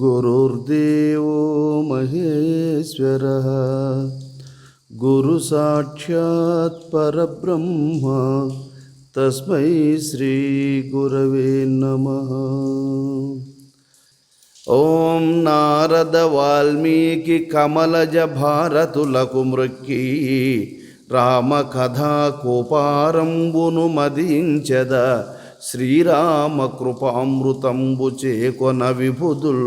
గురుర్దేవో మహేశ్వరః గురు సాక్షాత్ పరబ్రహ్మ తస్మై శ్రీ గురవే నమః. ఓం నారద వాల్మీకి కమలజ భారతులకు మృక్కి రామ కథా కోపారంబును మదించెద శ్రీరామ కృపామృతంబు చేకొన విభుదుల్.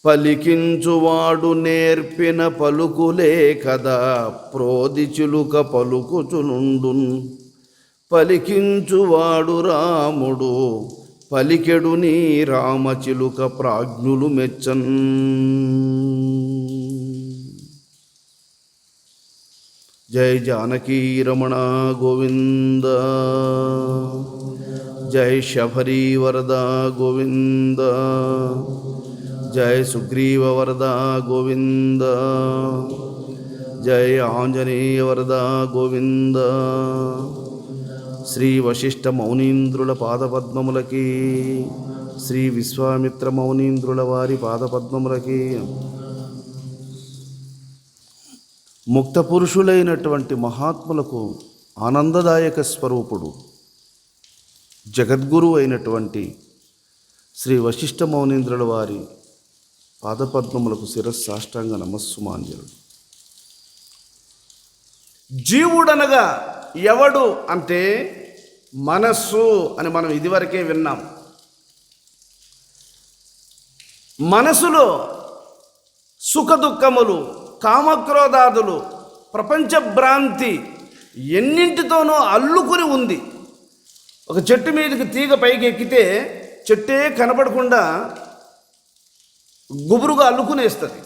పలికించువాడు నేర్పిన పలుకులే కదా ప్రోది చిలుక పలుకుచునుండున్. పలికించువాడు రాముడు పలికెడు నీ రామచిలుక ప్రాజ్ఞులు మెచ్చన్. జై జానకీ రమణ గోవింద, జై శబరి వరద గోవింద, జై సుగ్రీవ వరద గోవింద, జై ఆంజనేయ వరద గోవింద. శ్రీ వశిష్ఠ మౌనీంద్రుల పాదపద్మములకి, శ్రీ విశ్వామిత్ర మౌనీంద్రుల వారి పాదపద్మములకి, ముక్త పురుషులైనటువంటి మహాత్ములకు ఆనందదాయక స్వరూపుడు జగద్గురు అయినటువంటి శ్రీ వశిష్ఠ మౌనీంద్రుల వారి పాదపద్మములకు శిరస్సాష్టాంగ నమస్సుమాంజలు. జీవుడనగా ఎవడు అంటే మనస్సు అని మనం ఇదివరకే విన్నాం. మనసులో సుఖదుఖములు, కామక్రోధాదులు, ప్రపంచ భ్రాంతి ఎన్నింటితోనో అల్లుకుని ఉంది. ఒక చెట్టు మీదకి తీగ పైకి ఎక్కితే చెట్టే కనపడకుండా గుబురుగా అల్లుకునేస్తుంది.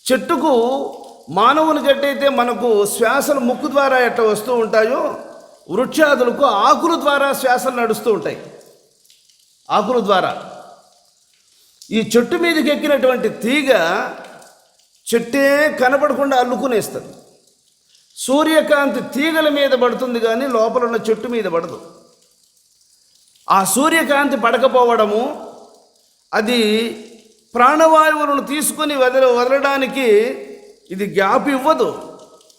చెట్టుకు మానవుని గట్టయితే మనకు శ్వాసలు ముక్కు ద్వారా ఎట్లా వస్తూ ఉంటాయో, వృక్షాదులకు ఆకుల ద్వారా శ్వాసలు నడుస్తూ ఉంటాయి. ఆకుల ద్వారా ఈ చెట్టు మీదకి ఎక్కినటువంటి తీగ చెట్టే కనపడకుండా అల్లుకునేస్తుంది. సూర్యకాంతి తీగల మీద పడుతుంది కానీ లోపల ఉన్న చెట్టు మీద పడదు. ఆ సూర్యకాంతి పడకపోవడము, అది ప్రాణవాయువులను తీసుకొని వదలడానికి ఇది గ్యాప్ ఇవ్వదు.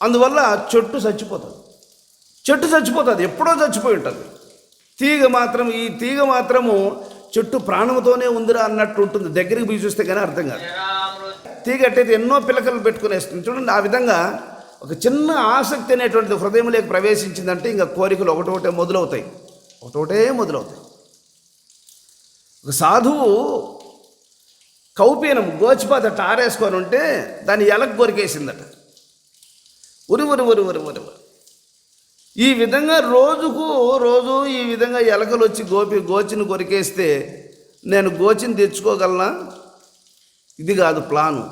అందువల్ల చెట్టు చచ్చిపోతుంది. ఎప్పుడో చచ్చిపోయి ఉంటుంది. ఈ తీగ మాత్రము చెట్టు ప్రాణంతోనే ఉందిరా అన్నట్టు ఉంటుంది. దగ్గరికి పోయి చూస్తే కానీ అర్థం కాదు. తీగ అట్టయితే ఎన్నో పిలకలు పెట్టుకునేస్తుంది చూడండి. ఆ విధంగా ఒక చిన్న ఆసక్తి అనేటువంటిది హృదయంలోకి ప్రవేశించిందంటే ఇంకా కోరికలు ఒకటోటే మొదలవుతాయి. ఒక సాధువు కౌపీనం గోచిపాత ఆరేసుకొని ఉంటే దాన్ని ఎలక కొరికేసిందట. ఉరి. ఈ విధంగా రోజు ఈ విధంగా ఎలకలు వచ్చి గోచిని కొరికేస్తే నేను గోచిని తెచ్చుకోగలనా? ఇది కాదు ప్లాను.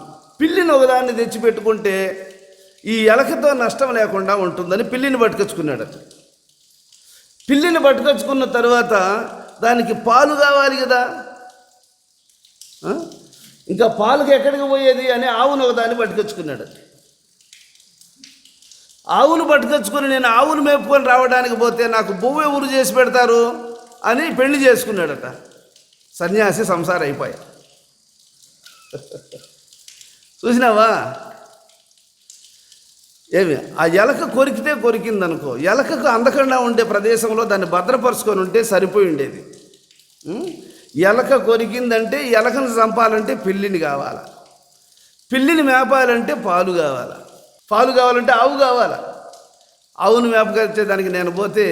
పిల్లిని ఒకదాన్ని తెచ్చిపెట్టుకుంటే ఈ ఎలకతో నష్టం లేకుండా ఉంటుందని పిల్లిని పట్టుకొచ్చుకున్నాడట. పిల్లిని పట్టుకొచ్చుకున్న తర్వాత దానికి పాలు కావాలి కదా, ఇంకా పాలుకి ఎక్కడికి పోయేది అని ఆవును ఒకదాన్ని పట్టుకొచ్చుకున్నాడట. ఆవును పట్టుకొచ్చుకొని నేను ఆవును మేపుకొని రావడానికి పోతే నాకు బువ్వ ఎవరు చేసి పెడతారు అని పెళ్లి చేసుకున్నాడట. సన్యాసి సంసారం అయిపోయా. చూసినావా? ఏమి ఆ ఎలక కొరికిందనుకో, ఎలకకు అందకుండా ఉండే ప్రదేశంలో దాన్ని భద్రపరుచుకొని ఉంటే సరిపోయి ఉండేది. ఎలక కొరికిందంటే ఎలకను చంపాలంటే పిల్లిని కావాలా, పిల్లిని మేపాలంటే పాలు కావాలా, పాలు కావాలంటే ఆవు కావాలా, ఆవును మేపగలితే దానికి నేను పోతే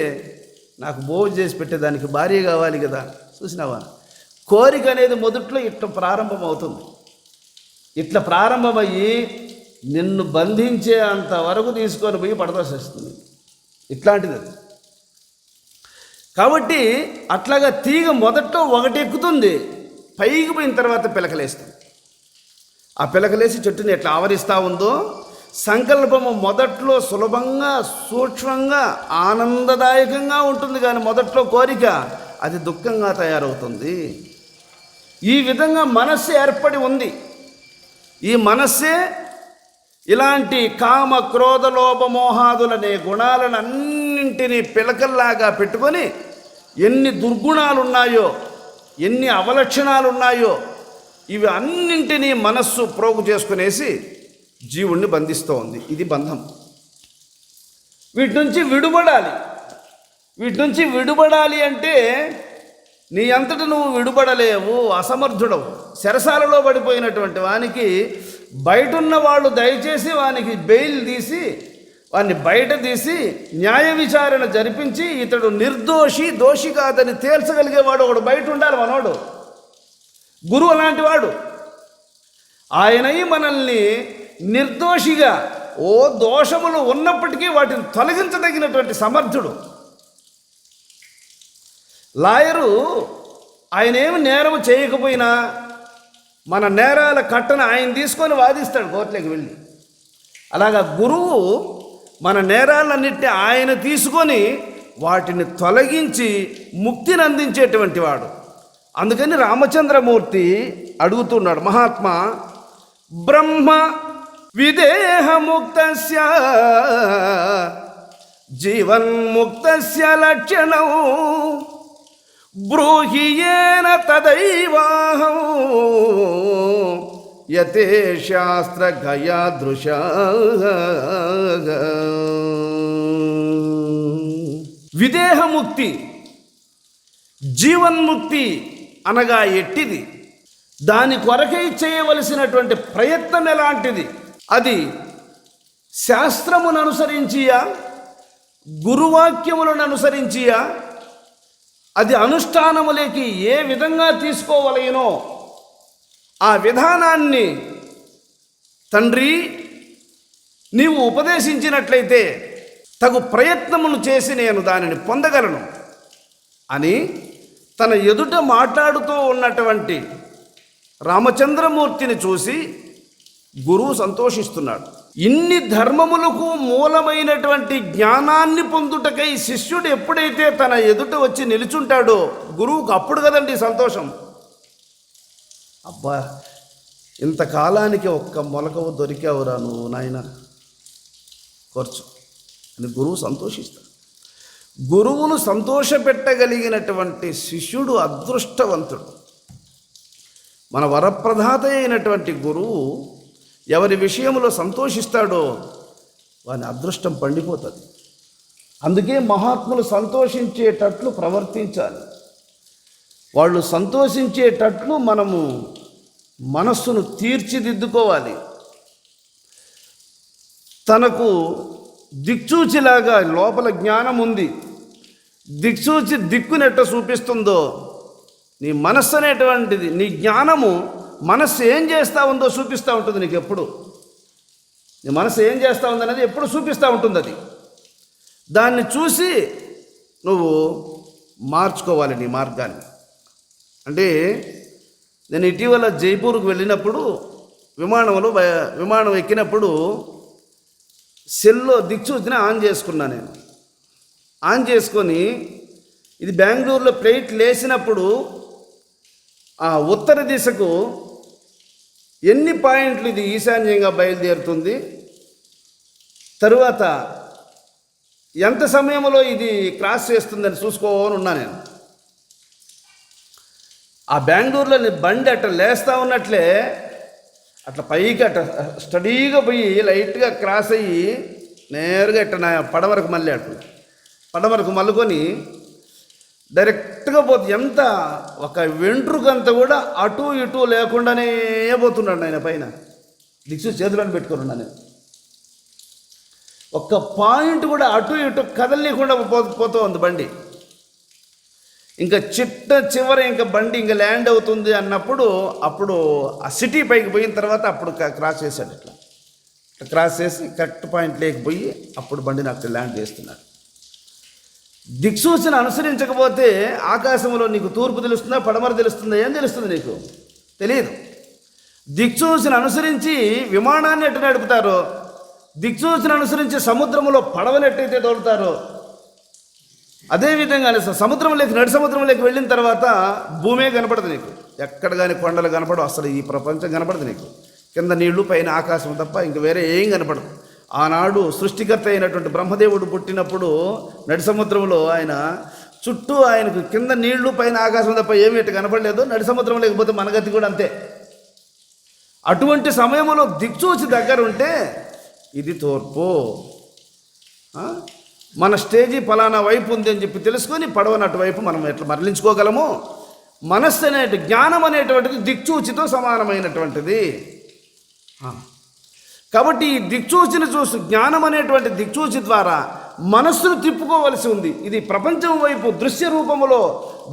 నాకు భోజనం చేసి పెట్టేదానికి భార్య కావాలి కదా. చూసినావా? కోరిక అనేది మొదట్లో ఇట్లా ప్రారంభమవుతుంది. ఇట్లా ప్రారంభమయ్యి నిన్ను బంధించే అంతవరకు తీసుకొని పోయి పడతాల్సి వస్తుంది. ఇట్లాంటిది అది. కాబట్టి అట్లాగా తీగ మొదట్లో ఒకటి ఎక్కుతుంది, పైకి పోయిన తర్వాత పిలకలేస్తుంది. ఆ పిలకలేసి చెట్టుని ఎట్లా ఆవరిస్తూ ఉందో, సంకల్పము మొదట్లో సులభంగా, సూక్ష్మంగా, ఆనందదాయకంగా ఉంటుంది. కానీ మొదట్లో కోరిక అది దుఃఖంగా తయారవుతుంది. ఈ విధంగా మనస్సు ఏర్పడి ఉంది. ఈ మనస్సే ఇలాంటి కామ క్రోధ లోభ మోహాదులనే గుణాలను అన్నింటినీ పిలకల్లాగా పెట్టుకొని ఎన్ని దుర్గుణాలు ఉన్నాయో, ఎన్ని అవలక్షణాలు ఉన్నాయో, ఇవి అన్నింటినీ మనస్సు ప్రోగు చేసుకునేసి జీవుణ్ణి బంధిస్తూ ఉంది. ఇది బంధం. వీటి నుంచి విడుబడాలి అంటే నీ అంతటి నువ్వు విడుబడలేవు, అసమర్థుడవు. చెరసాలలో పడిపోయినటువంటి వానికి బయటున్న వాళ్ళు దయచేసి వానికి బెయిల్ తీసి వాన్ని బయట తీసి న్యాయ విచారణ జరిపించి ఇతడు నిర్దోషి, దోషి కాదని తేల్చగలిగేవాడు ఒకడు బయట ఉండాలి. మనోడు గురువు అలాంటి వాడు. ఆయనై మనల్ని నిర్దోషిగా, దోషములు ఉన్నప్పటికీ వాటిని తొలగించదగినటువంటి సమర్థుడు. లాయరు ఆయనేమి నేరము చేయకపోయినా మన నేరాల కట్టను ఆయన తీసుకొని వాదిస్తాడు కోర్టులోకి వెళ్ళి. అలాగా గురువు మన నేరాలన్నింటినీ ఆయన తీసుకొని వాటిని తొలగించి ముక్తిని అందించేటువంటి వాడు. అందుకని రామచంద్రమూర్తి అడుగుతున్నాడు, మహాత్మా బ్రహ్మ విదేహముక్తస్య జీవన్ముక్తస్య లక్షణం బ్రూహియేన తదైవాహం యతే శాస్త్ర గయాదృశ. విదేహముక్తి, జీవన్ముక్తి అనగా ఎట్టిది? దాని కొరకై చేయవలసినటువంటి ప్రయత్నం ఎలాంటిది? అది శాస్త్రమును అనుసరించియా, గురువాక్యములను అనుసరించియా, అది అనుష్ఠానములేకి ఏ విధంగా తీసుకోవలెనో ఆ విధానాన్ని తండ్రి నీవు ఉపదేశించినట్లయితే తగు ప్రయత్నములు చేసి నేను దానిని పొందగలను అని తన ఎదుట మాట్లాడుతూ ఉన్నటువంటి రామచంద్రమూర్తిని చూసి గురువు సంతోషిస్తున్నాడు. ఇన్ని ధర్మములకు మూలమైనటువంటి జ్ఞానాన్ని పొందుటకై శిష్యుడు ఎప్పుడైతే తన ఎదుట వచ్చి నిలుచుంటాడో గురువుకు అప్పుడు కదండి సంతోషం. అబ్బా, ఇంతకాలానికి ఒక్క మొలకవు దొరికావురా నువ్వు నాయన, కూర్చో అని గురువు సంతోషిస్తాడు. గురువును సంతోషపెట్టగలిగినటువంటి శిష్యుడు అదృష్టవంతుడు. మన వరప్రదాత అయినటువంటి గురువు ఎవరి విషయంలో సంతోషిస్తాడో వాని అదృష్టం పండిపోతుంది. అందుకే మహాత్ములు సంతోషించేటట్లు ప్రవర్తించాలి. వాళ్ళు సంతోషించేటట్లు మనము మనస్సును తీర్చిదిద్దుకోవాలి. తనకు దిక్సూచిలాగా లోపల జ్ఞానం ఉంది, దిక్సూచి దిక్కునెట్ట చూపిస్తుందో నీ మనస్సు అనేటువంటిది, నీ జ్ఞానము మనస్సు ఏం చేస్తూ ఉందో చూపిస్తూ ఉంటుంది నీకు. ఎప్పుడు నీ మనస్సు ఏం చేస్తూ ఉందనేది ఎప్పుడు చూపిస్తూ ఉంటుంది. అది దాన్ని చూసి నువ్వు మార్చుకోవాలి నీ మార్గాన్ని. అంటే నేను ఇటీవల జైపూర్కు వెళ్ళినప్పుడు విమానం ఎక్కినప్పుడు సెల్లో దిక్సూచిని ఆన్ చేసుకున్నా. నేను ఆన్ చేసుకొని ఇది బెంగళూరులో ఫ్లైట్ లేచినప్పుడు ఆ ఉత్తర దిశకు ఎన్ని పాయింట్లు ఇది ఈశాన్యంగా బయలుదేరుతుంది, తరువాత ఎంత సమయంలో ఇది క్రాస్ చేస్తుందని చూసుకోని ఉన్నా నేను. ఆ బెంగళూరులో బండి అట్లా లేస్తూ ఉన్నట్లే అట్లా పైకి అట్లా స్టడీగా పోయి లైట్గా క్రాస్ అయ్యి నేరుగా ఇట్లా పడమరకు మళ్ళీ అట్లా పడమరకు మల్లుకొని డైరెక్ట్గా పోతుంది. ఎంత ఒక వెంట్రుకంతా కూడా అటు ఇటు లేకుండానే పోతున్నాడు ఆయన పైన. దిక్సూచి చేతులను పెట్టుకుని ఉన్నా నేను. ఒక్క పాయింట్ కూడా అటు ఇటు కదలలేకుండా పోతూ ఉంది బండి. ఇంకా చివరి ఇంకా బండి ఇంకా ల్యాండ్ అవుతుంది అన్నప్పుడు అప్పుడు ఆ సిటీ పైకి పోయిన తర్వాత అప్పుడు క్రాస్ చేశాడు. ఇట్లా క్రాస్ చేసి కరెక్ట్ పాయింట్ లేకపోయి అప్పుడు బండిని అక్కడ ల్యాండ్ చేస్తున్నాడు. దిక్సూచన అనుసరించకపోతే ఆకాశంలో నీకు తూర్పు తెలుస్తుందా, పడమర తెలుస్తుందా, ఏం తెలుస్తుంది? నీకు తెలియదు. దిక్సూచన అనుసరించి విమానాన్ని ఎట్టు నడుపుతారో, దిక్సూచన అనుసరించి సముద్రంలో పడవనెట్టయితే తోలుతారో, అదేవిధంగా నడి సముద్రంలోకి వెళ్ళిన తర్వాత భూమే కనపడదు నీకు. ఎక్కడ కానీ కొండలు కనపడవు, అసలు ఈ ప్రపంచం కనపడదు నీకు. కింద నీళ్లు, పైన ఆకాశం తప్ప ఇంక వేరే ఏం కనపడదు. ఆనాడు సృష్టికర్త అయినటువంటి బ్రహ్మదేవుడు పుట్టినప్పుడు నడి సముద్రంలో ఆయన చుట్టూ ఆయనకు కింద నీళ్లు పైన ఆకాశం తప్ప ఏమి ఇటు కనపడలేదు. నడి సముద్రం లేకపోతే మన గతి కూడా అంతే. అటువంటి సమయంలో దిక్చూచి దగ్గర ఉంటే ఇది తూర్పు, మన స్టేజీ ఫలానా వైపు ఉంది అని చెప్పి తెలుసుకొని పడవని అటువైపు మనం ఎట్లా మరలించుకోగలము. మనస్సు జ్ఞానం అనేటువంటిది దిక్చూచితో సమానమైనటువంటిది. కాబట్టి ఈ దిక్చూచిని చూసి జ్ఞానం అనేటువంటి దిక్చూచి ద్వారా మనస్సును తిప్పుకోవలసి ఉంది. ఇది ప్రపంచం వైపు దృశ్య రూపములో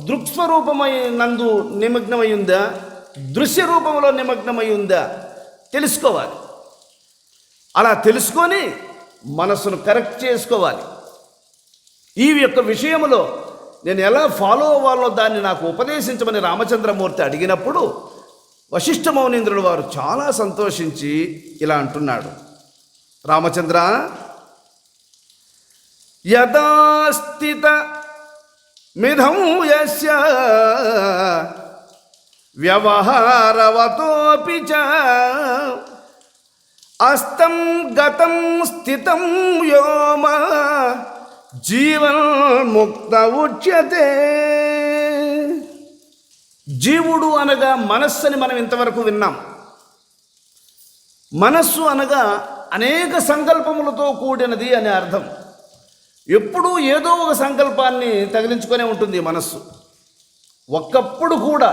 దృక్స్వరూపమై నందు నిమగ్నమై ఉందా, దృశ్య రూపంలో నిమగ్నమై ఉందా తెలుసుకోవాలి. అలా తెలుసుకొని మనస్సును కరెక్ట్ చేసుకోవాలి. ఈ యొక్క విషయంలో నేను ఎలా ఫాలో అవ్వాలో దాన్ని నాకు ఉపదేశించమని రామచంద్రమూర్తి అడిగినప్పుడు వశిష్ఠ మౌనీంద్రుడు వారు చాలా సంతోషించి ఇలా అంటున్నాడు, రామచంద్ర, యదాస్థిత మిథం యస్య వ్యవహారవతోపి చ అస్తం గతం స్థితం వ్యోమ జీవన్ముక్త ఉచ్యతే. జీవుడు అనగా మనస్సు అని మనం ఇంతవరకు విన్నాం. మనస్సు అనగా అనేక సంకల్పములతో కూడినది అనే అర్థం. ఎప్పుడూ ఏదో ఒక సంకల్పాన్ని తగిలించుకొనే ఉంటుంది మనస్సు. ఒక్కప్పుడు కూడా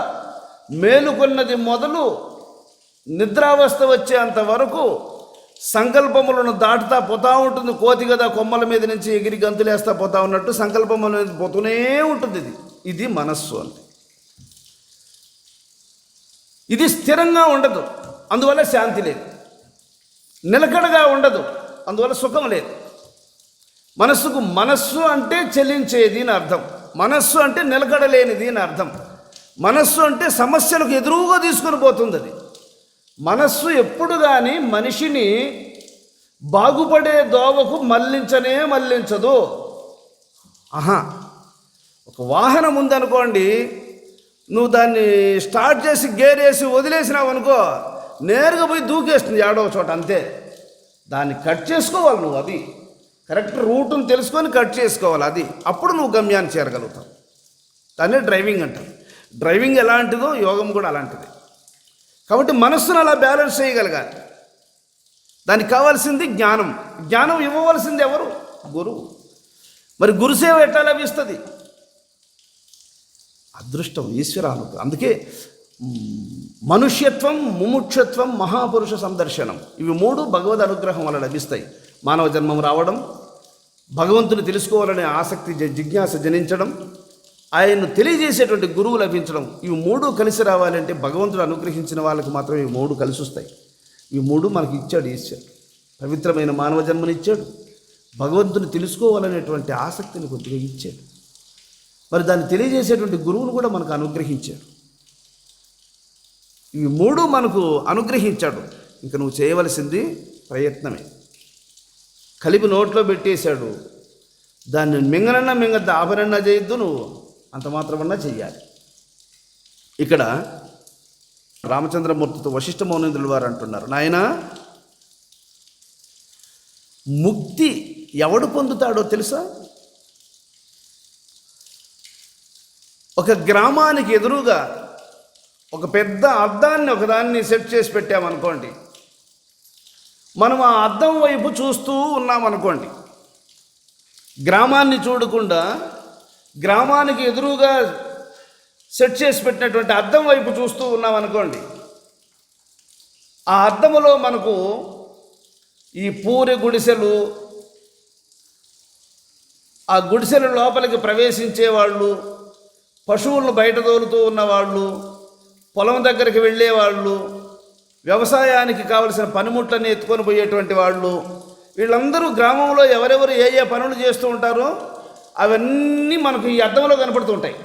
మేలుకొన్నది మొదలు నిద్రావస్థ వచ్చేంత వరకు సంకల్పములను దాటుతా పోతూ ఉంటుంది. కోతి కదా కొమ్మల మీద నుంచి ఎగిరి గంతులేస్తా పోతా ఉన్నట్టు సంకల్పం అనేది పోతూనే ఉంటుంది. ఇది మనస్సు అంటే. ఇది స్థిరంగా ఉండదు, అందువల్ల శాంతి లేదు. నిలకడగా ఉండదు, అందువల్ల సుఖం లేదు. మనస్సుకు మనస్సు అంటే చెల్లించేది అని అర్థం. మనస్సు అంటే నిలకడలేనిది అని అర్థం. మనస్సు అంటే సమస్యలకు ఎదురుగా తీసుకొని పోతుంది. అది మనస్సు ఎప్పుడు కానీ మనిషిని బాగుపడే దోవకు మళ్ళించదు. ఒక వాహనం ఉందనుకోండి, నువ్వు దాన్ని స్టార్ట్ చేసి గేర్ వేసి వదిలేసినావు అనుకో, నేరుగా పోయి దూకేస్తుంది ఏడవ చోట, అంతే. దాన్ని కట్ చేసుకోవాలి నువ్వు. అది కరెక్ట్ రూట్ను తెలుసుకొని కట్ చేసుకోవాలి. అది అప్పుడు నువ్వు గమ్యాన్ని చేరగలుగుతావు. దాన్నే డ్రైవింగ్ అంటారు. డ్రైవింగ్ ఎలాంటిదో యోగం కూడా అలాంటిది. కాబట్టి మనస్సును అలా బ్యాలెన్స్ చేయగలగాలి. దానికి కావాల్సింది జ్ఞానం. జ్ఞానం ఇవ్వవలసింది ఎవరు? గురువు. మరి గురుసేవ ఎట్లా లభిస్తుంది? అదృష్టం, ఈశ్వరానుగ్రహం. అందుకే మనుష్యత్వం, ముముక్షత్వం, మహాపురుష సందర్శనం, ఇవి మూడు భగవద్ అనుగ్రహం వల్ల లభిస్తాయి. మానవ జన్మం రావడం, భగవంతుని తెలుసుకోవాలనే ఆసక్తి జిజ్ఞాస జనించడం, ఆయన్ను తెలియజేసేటువంటి గురువు లభించడం, ఇవి మూడు కలిసి రావాలంటే భగవంతుడు అనుగ్రహించిన వాళ్ళకి మాత్రమే ఇవి మూడు కలిసి వస్తాయి. ఇవి మూడు మనకి ఇచ్చాడు ఈశ్వరుడు. పవిత్రమైన మానవ జన్మని ఇచ్చాడు, భగవంతుని తెలుసుకోవాలనేటువంటి ఆసక్తిని కొద్దిగా ఇచ్చాడు, మరి దాన్ని తెలియజేసేటువంటి గురువును కూడా మనకు అనుగ్రహించాడు. ఇవి మూడు మనకు అనుగ్రహించాడు. ఇంకా నువ్వు చేయవలసింది ప్రయత్నమే. కలిపి నోట్లో పెట్టేశాడు, దాన్ని మింగనన్నా మింగద్దు, ఆపనన్నా చేయొద్దు, నువ్వు అంత మాత్రమన్నా చెయ్యాలి. ఇక్కడ రామచంద్రమూర్తితో వశిష్ఠ మౌనీంద్రుల వారు అంటున్నారు, నాయనా, ముక్తి ఎవడు పొందుతాడో తెలుసా? ఒక గ్రామానికి ఎదురుగా ఒక పెద్ద అద్దాన్ని ఒకదాన్ని సెట్ చేసి పెట్టామనుకోండి, మనం ఆ అద్దం వైపు చూస్తూ ఉన్నామనుకోండి, గ్రామాన్ని చూడకుండా గ్రామానికి ఎదురుగా సెట్ చేసి పెట్టినటువంటి అద్దం వైపు చూస్తూ ఉన్నామనుకోండి, ఆ అద్దములో మనకు ఈ పూరి గుడిసెలు, ఆ గుడిసెల లోపలికి ప్రవేశించేవాళ్ళు, పశువులను బయట తోలుతూ ఉన్నవాళ్ళు, పొలం దగ్గరికి వెళ్ళేవాళ్ళు, వ్యవసాయానికి కావలసిన పనిముట్లని ఎత్తుకొని పోయేటువంటి వాళ్ళు, వీళ్ళందరూ గ్రామంలో ఎవరెవరు ఏ ఏ పనులు చేస్తూ ఉంటారో అవన్నీ మనకు ఈ అద్దంలో కనపడుతూ ఉంటాయి.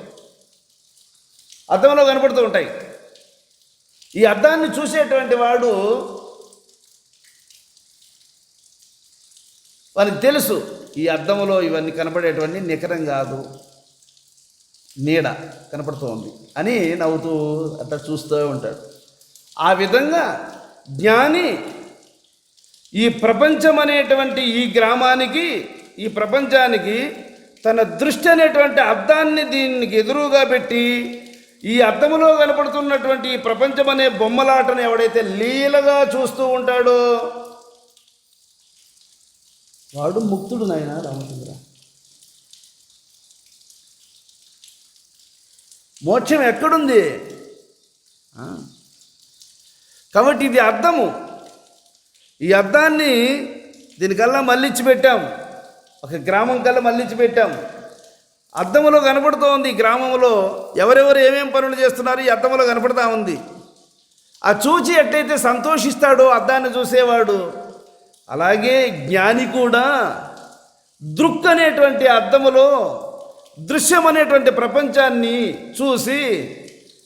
అద్దంలో కనపడుతూ ఉంటాయి. ఈ అద్దాన్ని చూసేటువంటి వాడు, వానికి తెలుసు ఈ అద్దంలో ఇవన్నీ కనపడేటువంటి నికరం కాదు, నీడ కనపడుతూ ఉంది అని నవ్వుతూ అట్లా చూస్తూ ఉంటాడు. ఆ విధంగా జ్ఞాని ఈ ప్రపంచం అనేటువంటి ఈ గ్రామానికి, ఈ ప్రపంచానికి తన దృష్టి అనేటువంటి అద్దాన్ని దీనికి ఎదురుగా పెట్టి ఈ అద్దములో కనపడుతున్నటువంటి ఈ ప్రపంచం అనే బొమ్మలాటను ఎవడైతే లీలగా చూస్తూ ఉంటాడో వాడు ముక్తుడు నాయన రామచంద్ర. మోక్షం ఎక్కడుంది? కాబట్టి ఇది అద్దము. ఈ అద్దాన్ని దీనికల్లా మళ్ళించి పెట్టాం, ఒక గ్రామం కల్లా మళ్ళించి పెట్టాం. అద్దములో కనపడుతూ ఉంది. ఈ గ్రామంలో ఎవరెవరు ఏమేం పనులు చేస్తున్నారు ఈ అద్దములో కనపడుతూ ఉంది. ఆ చూచి ఎట్లయితే సంతోషిస్తాడో అద్దాన్ని చూసేవాడు, అలాగే జ్ఞాని కూడా దృక్ అనేటువంటి అద్దములో దృశ్యం అనేటువంటి ప్రపంచాన్ని చూసి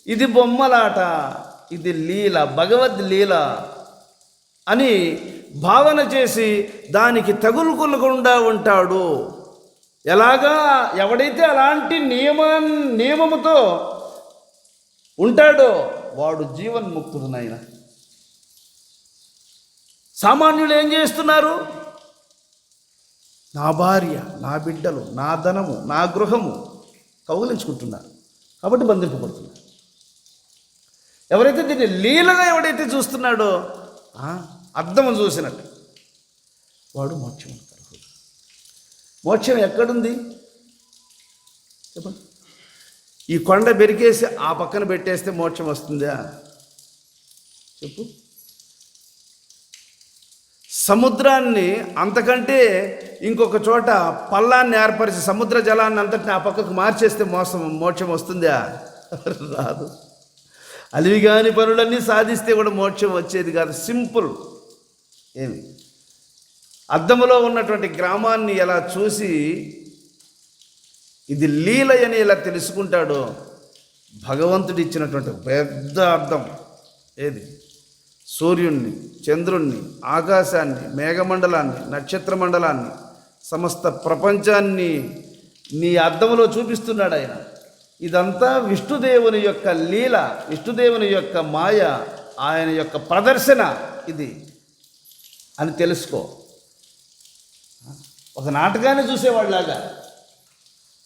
ఇది బొమ్మలాట, ఇది లీల, భగవద్ లీల అని భావన చేసి దానికి తగులుకొనకుండా ఉంటాడు. ఎలాగా ఎవడైతే అలాంటి నియమముతో ఉంటాడో వాడు జీవన్ముక్తుడు నాయన. సామాన్యులు ఏం చేస్తున్నారు? నా భార్య, నా బిడ్డలు, నా ధనము, నా గృహము కౌగిలించుకుంటున్నారు కాబట్టి బంధింపబడుతున్నారు. ఎవరైతే దీన్ని లీలగా ఎవడైతే చూస్తున్నాడో అద్దము చూసినట్టు వాడు మోక్షం అంటారు. మోక్షం ఎక్కడుంది చెప్పండి? ఈ కొండ బెరికేసి ఆ పక్కన పెట్టేస్తే మోక్షం వస్తుందా చెప్పు? సముద్రాన్ని అంతకంటే ఇంకొక చోట పల్లాన్ని ఏర్పరిచి సముద్ర జలాన్ని అంతటిని ఆ పక్కకు మార్చేస్తే మోక్షం వస్తుందా? రాదు. అలివిగాని పనులన్నీ సాధిస్తే కూడా మోక్షం వచ్చేది కాదు. సింపుల్. ఏమి అద్దములో ఉన్నటువంటి గ్రామాన్ని ఎలా చూసి ఇది లీల అని ఎలా తెలుసుకుంటాడో భగవంతుడు ఇచ్చినటువంటి పెద్ద అర్థం ఏది? సూర్యుణ్ణి, చంద్రుణ్ణి, ఆకాశాన్ని, మేఘమండలాన్ని, నక్షత్ర మండలాన్ని, సమస్త ప్రపంచాన్ని నీ అద్దములో చూపిస్తున్నాడు ఆయన. ఇదంతా విష్ణుదేవుని యొక్క లీల, విష్ణుదేవుని యొక్క మాయ, ఆయన యొక్క ప్రదర్శన ఇది అని తెలుసుకో. ఒక నాటకాన్ని చూసేవాళ్ళలాగా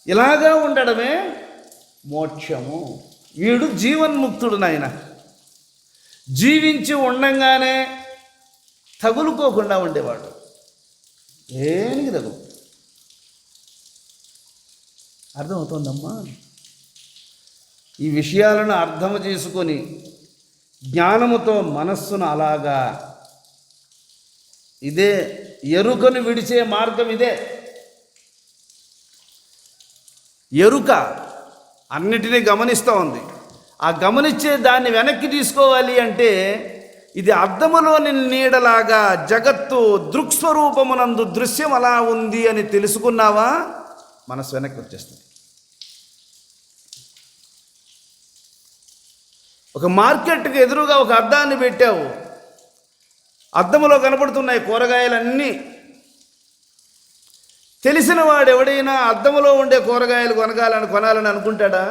ఇలాగా ఉండడమే మోక్షము. వీడు జీవన్ముక్తుడు నాయన. జీవించి ఉండంగానే తగులుకోకుండా ఉండేవాడు. దేనికి తగులు? అర్థమవుతోందమ్మా? ఈ విషయాలను అర్థం చేసుకొని జ్ఞానముతో మనస్సును అలాగా ఇదే ఎరుకను విడిచే మార్గం ఇదే. ఎరుక అన్నిటినీ గమనిస్తూ ఉంది. ఆ గమనించే దాన్ని వెనక్కి తీసుకోవాలి అంటే ఇది అద్దములోని నీడలాగా జగత్తు దృక్స్వరూపమునందు దృశ్యం అలా ఉంది అని తెలుసుకున్నావా మనసు వెనక్కి వచ్చేస్తుంది. ఒక మార్కెట్కి ఎదురుగా ఒక అద్దాన్ని పెట్టావు, అద్దములో కనపడుతున్నాయి కూరగాయలన్నీ. తెలిసిన వాడు ఎవడైనా అద్దములో ఉండే కూరగాయలు కొనాలని అనుకుంటాడా?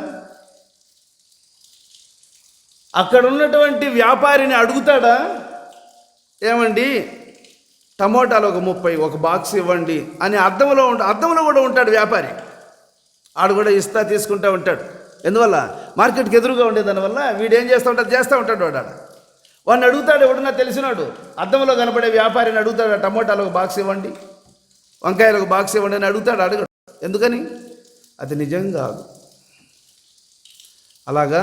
అక్కడ ఉన్నటువంటి వ్యాపారిని అడుగుతాడా? ఏమండి టమోటాలు ఒక 30 ఒక బాక్స్ ఇవ్వండి అని. అద్దంలో కూడా ఉంటాడు వ్యాపారి. ఆడు కూడా తీసుకుంటూ ఉంటాడు. ఎందువల్ల? మార్కెట్కి ఎదురుగా ఉండే దానివల్ల వీడేం చేస్తూ ఉంటాడు వాడు. వాడిని అడుగుతాడు ఎవడన్నా తెలిసినాడు. అద్దంలో కనపడే వ్యాపారిని అడుగుతాడు, టమోటాలు ఒక బాక్స్ ఇవ్వండి, వంకాయలు ఒక బాక్స్ ఇవ్వండి అని అడుగుతాడు. ఎందుకని? అది నిజం కాదు. అలాగా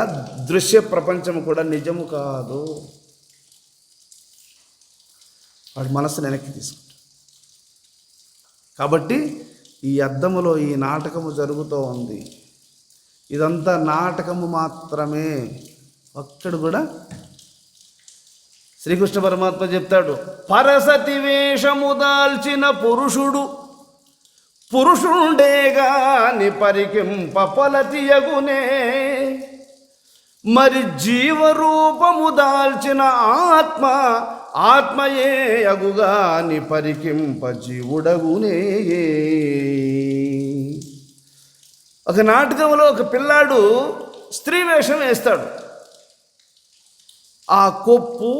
దృశ్య ప్రపంచం కూడా నిజము కాదు. వాడి మనసును వెనక్కి తీసుకుంటాడు. కాబట్టి ఈ అద్దములో ఈ నాటకము జరుగుతూ ఉంది. ఇదంతా నాటకము మాత్రమే. ఒక్కడు కూడా శ్రీకృష్ణ పరమాత్మ చెప్తాడు, పరసతి వేషము దాల్చిన పురుషుండేగాని పరికింప పలతియగునే, మరి జీవరూపము దాల్చిన ఆత్మయే అగుగాని పరికింప జీవుడగునే. ఒక నాటకంలో ఒక పిల్లాడు స్త్రీ వేషం వేస్తాడు. ఆ కొప్పు,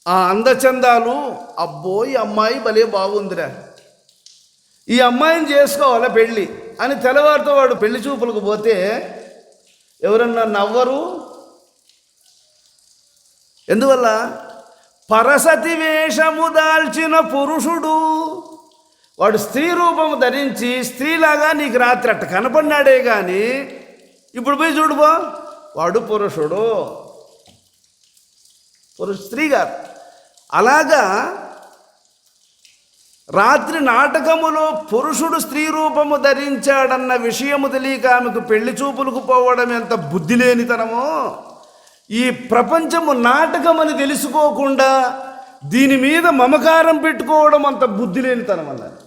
ఆ అందచందాలు, అబ్బోయ్ అమ్మాయి భలే బాగుందిరా, ఈ అమ్మాయిని చేసుకోవాలా పెళ్ళి అని తెల్లవారితో వాడు పెళ్లి చూపులకు పోతే ఎవరన్నా నవ్వరు. ఎందువల్ల? పరసతి వేషము దాల్చిన పురుషుడు, వాడు స్త్రీ రూపము ధరించి స్త్రీలాగా నీకు రాత్రి అట్ట కనపడినాడే కానీ ఇప్పుడు పోయి చూడుబో వాడు పురుషుడు, స్త్రీ కాదు. అలాగా రాత్రి నాటకములో పురుషుడు స్త్రీ రూపము ధరించాడన్న విషయము తెలియక ఆమెకు పెళ్లి చూపులకు పోవడం ఎంత బుద్ధి లేనితనమో, ఈ ప్రపంచము నాటకమని తెలుసుకోకుండా దీని మీద మమకారం పెట్టుకోవడం అంత బుద్ధి లేనితనం అన్నది.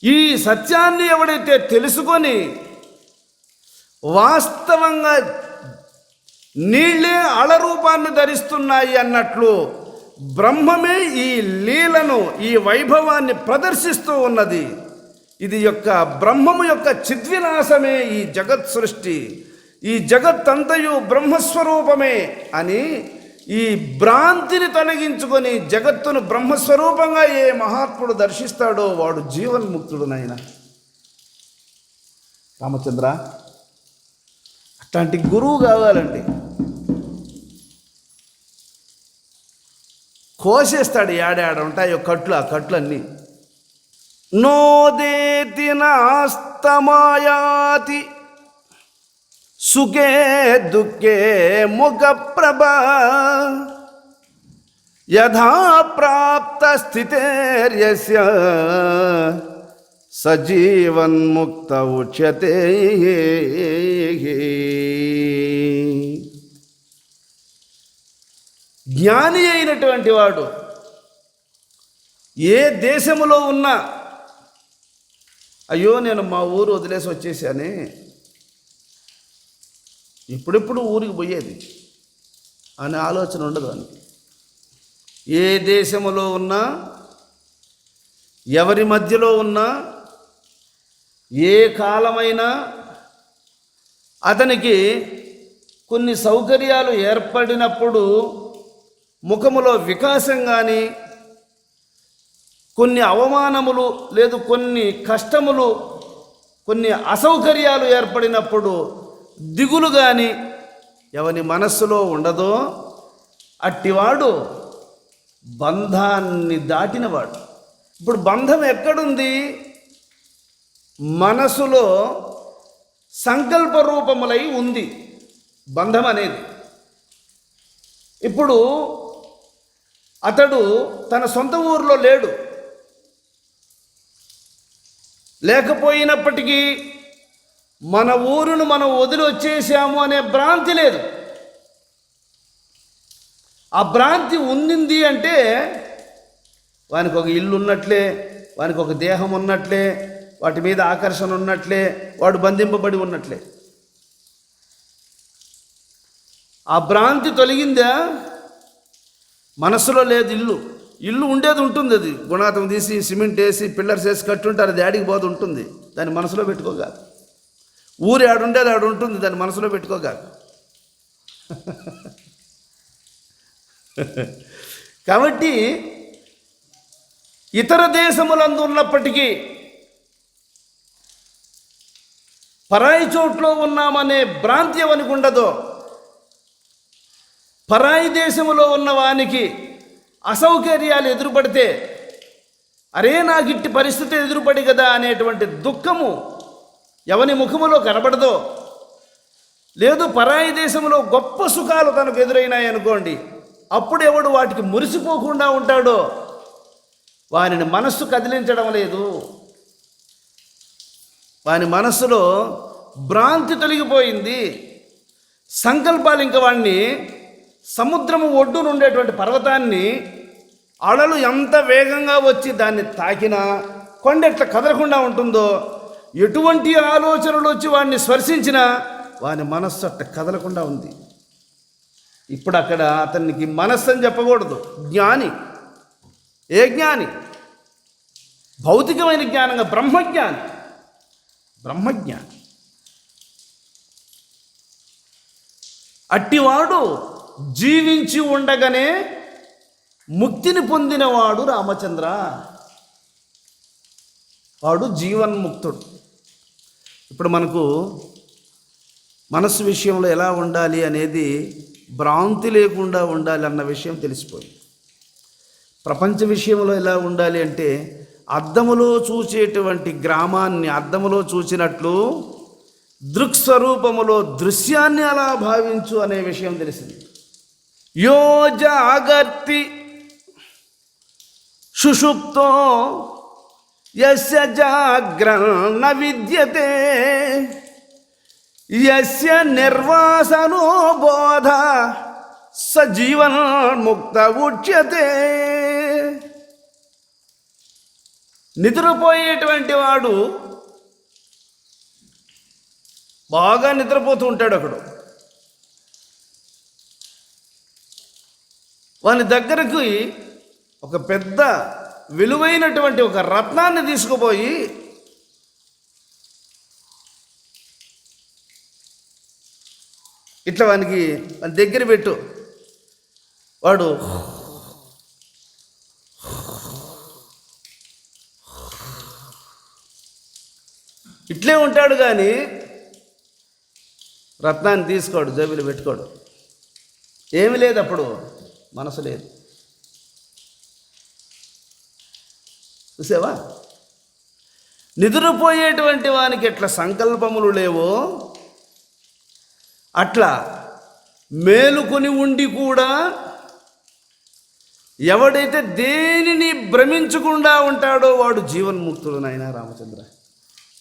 ఈ సత్యాన్ని ఎవడైతే తెలుసుకొని వాస్తవంగా నీళ్ళే అళరూపాన్ని ధరిస్తున్నాయి అన్నట్లు బ్రహ్మమే ఈ లీలను, ఈ వైభవాన్ని ప్రదర్శిస్తూ ఉన్నది. ఇది యొక్క బ్రహ్మము యొక్క చిద్విలాసమే ఈ జగత్ సృష్టి, ఈ జగత్తంతయు బ్రహ్మస్వరూపమే అని ఈ భ్రాంతిని తొలగించుకొని జగత్తును బ్రహ్మస్వరూపంగా ఏ మహాత్ముడు దర్శిస్తాడో వాడు జీవన్ముక్తుడు. నాయన రామచంద్ర, అట్లాంటి గురువు కావాలండి. కోసేస్తాడు ఏడాడ ఉంటాయో కట్లు, ఆ కట్లన్నీ. నోదేతి నాస్తమాయాతి సుఖే దుఃఖే ముఖ ప్రభా యథా ప్రాప్త స్థితేర్యస్య సజీవన్ముక్త ఉచ్యతే. జ్ఞాని అయినటువంటి వాడు ఏ దేశములో ఉన్నా, అయ్యో నేను మా ఊరు వదిలేసి వచ్చేసానే, ఇప్పుడెప్పుడు ఊరికి పోయేది అనే ఆలోచన ఉండదు అని. ఏ దేశములో ఉన్నా, ఎవరి మధ్యలో ఉన్నా, ఏ కాలమైనా అతనికి కొన్ని సౌకర్యాలు ఏర్పడినప్పుడు ముఖములో వికాసం కానీ, కొన్ని అవమానములు లేదు కొన్ని కష్టములు, కొన్ని అసౌకర్యాలు ఏర్పడినప్పుడు దిగులు కానీ ఎవని మనస్సులో ఉండదో అట్టివాడు బంధాన్ని దాటినవాడు. ఇప్పుడు బంధం ఎక్కడుంది? మనసులో సంకల్ప రూపములై ఉంది బంధం అనేది. ఇప్పుడు అతడు తన సొంత ఊరిలో లేడు, లేకపోయినప్పటికీ మన ఊరును మనం వదిలి వచ్చేసాము అనే భ్రాంతి లేదు. ఆ భ్రాంతి ఉండింది అంటే వానికి ఒక ఇల్లు ఉన్నట్లే, వానికి ఒక దేహం ఉన్నట్లే, వాటి మీద ఆకర్షణ ఉన్నట్లే, వాడు బంధింపబడి ఉన్నట్లే. ఆ భ్రాంతి తొలగిందా? మనస్సులో లేదు ఇల్లు. ఇల్లు ఉండేది ఉంటుంది, అది గుణాతం తీసి సిమెంట్ వేసి పిల్లర్స్ వేసి కట్టుంటారు, అది ఆడికి పోదు ఉంటుంది, దాన్ని మనసులో పెట్టుకోగాదు. ఊరు ఆడుండేది ఆడు ఉంటుంది, దాన్ని మనసులో పెట్టుకోగాదు. కాబట్టి ఇతర దేశములందు ఉన్నప్పటికీ పరాయి చోట్లో ఉన్నామనే భ్రాంతి ఎవనికి ఉండదో, పరాయి దేశములో ఉన్న వానికి అసౌకర్యాలు ఎదురుపడితే అరే నాకు ఇట్టి పరిస్థితి ఎదురుపడి కదా అనేటువంటి దుఃఖము ఎవని ముఖములో కనబడదో, లేదు పరాయి దేశంలో గొప్ప సుఖాలు తనకు ఎదురైనాయి అనుకోండి, అప్పుడు ఎవడు వాటికి మురిసిపోకుండా ఉంటాడో వానిని మనస్సు కదిలించడం లేదు. వాని మనస్సులో భ్రాంతి తొలగిపోయింది. సంకల్పాలు ఇంకా వాడిని సముద్రము ఒడ్డున ఉండేటువంటి పర్వతాన్ని అలలు ఎంత వేగంగా వచ్చి దాన్ని తాకినా కొండ ఎట్లా కదలకుండా ఉంటుందో, ఎటువంటి ఆలోచనలు వచ్చి వాడిని స్పర్శించినా వాని మనస్సు అట్ట కదలకుండా ఉంది. ఇప్పుడు అక్కడ అతనికి మనస్సు అని చెప్పకూడదు, జ్ఞాని. ఏ జ్ఞాని? భౌతికమైన జ్ఞానంగా బ్రహ్మజ్ఞాని. బ్రహ్మజ్ఞాని అట్టివాడు జీవించి ఉండగానే ముక్తిని పొందినవాడు రామచంద్ర, వాడు జీవన్ముక్తుడు. ఇప్పుడు మనకు మనస్సు విషయంలో ఎలా ఉండాలి అనేది భ్రాంతి లేకుండా ఉండాలి అన్న విషయం తెలిసిపోయింది. ప్రపంచ విషయంలో ఎలా ఉండాలి అంటే అద్దములో చూసేటువంటి గ్రామాన్ని అద్దములో చూసినట్లు దృక్స్వరూపములో దృశ్యాన్ని అలా భావించు అనే విషయం తెలిసింది. యో జాగర్తి సుషుప్తో యస్య జాగ్రన్న విద్యతే యస్య నిర్వాసనో బోధ సజీవన్ముక్త ఉచ్యతే. నిద్రపోయేటువంటి వాడు బాగా నిద్రపోతూ ఉంటాడు. అక్కడ వాని దగ్గరకు ఒక పెద్ద విలువైనటువంటి ఒక రత్నాన్ని తీసుకుపోయి ఇట్లా వాని దగ్గర పెట్టు. వాడు ఇట్లే ఉంటాడు, కానీ రత్నాన్ని తీసుకోడు, జేబులో పెట్టుకోడు. ఏమి లేదు, అప్పుడు మనసు లేదు. చూసావా? నిద్రపోయేటువంటి వానికి ఎట్లా సంకల్పములు లేవో అట్లా మేలుకొని ఉండి కూడా ఎవడైతే దేనిని భ్రమించకుండా ఉంటాడో వాడు జీవన్ముక్తుడు నాయన రామచంద్ర.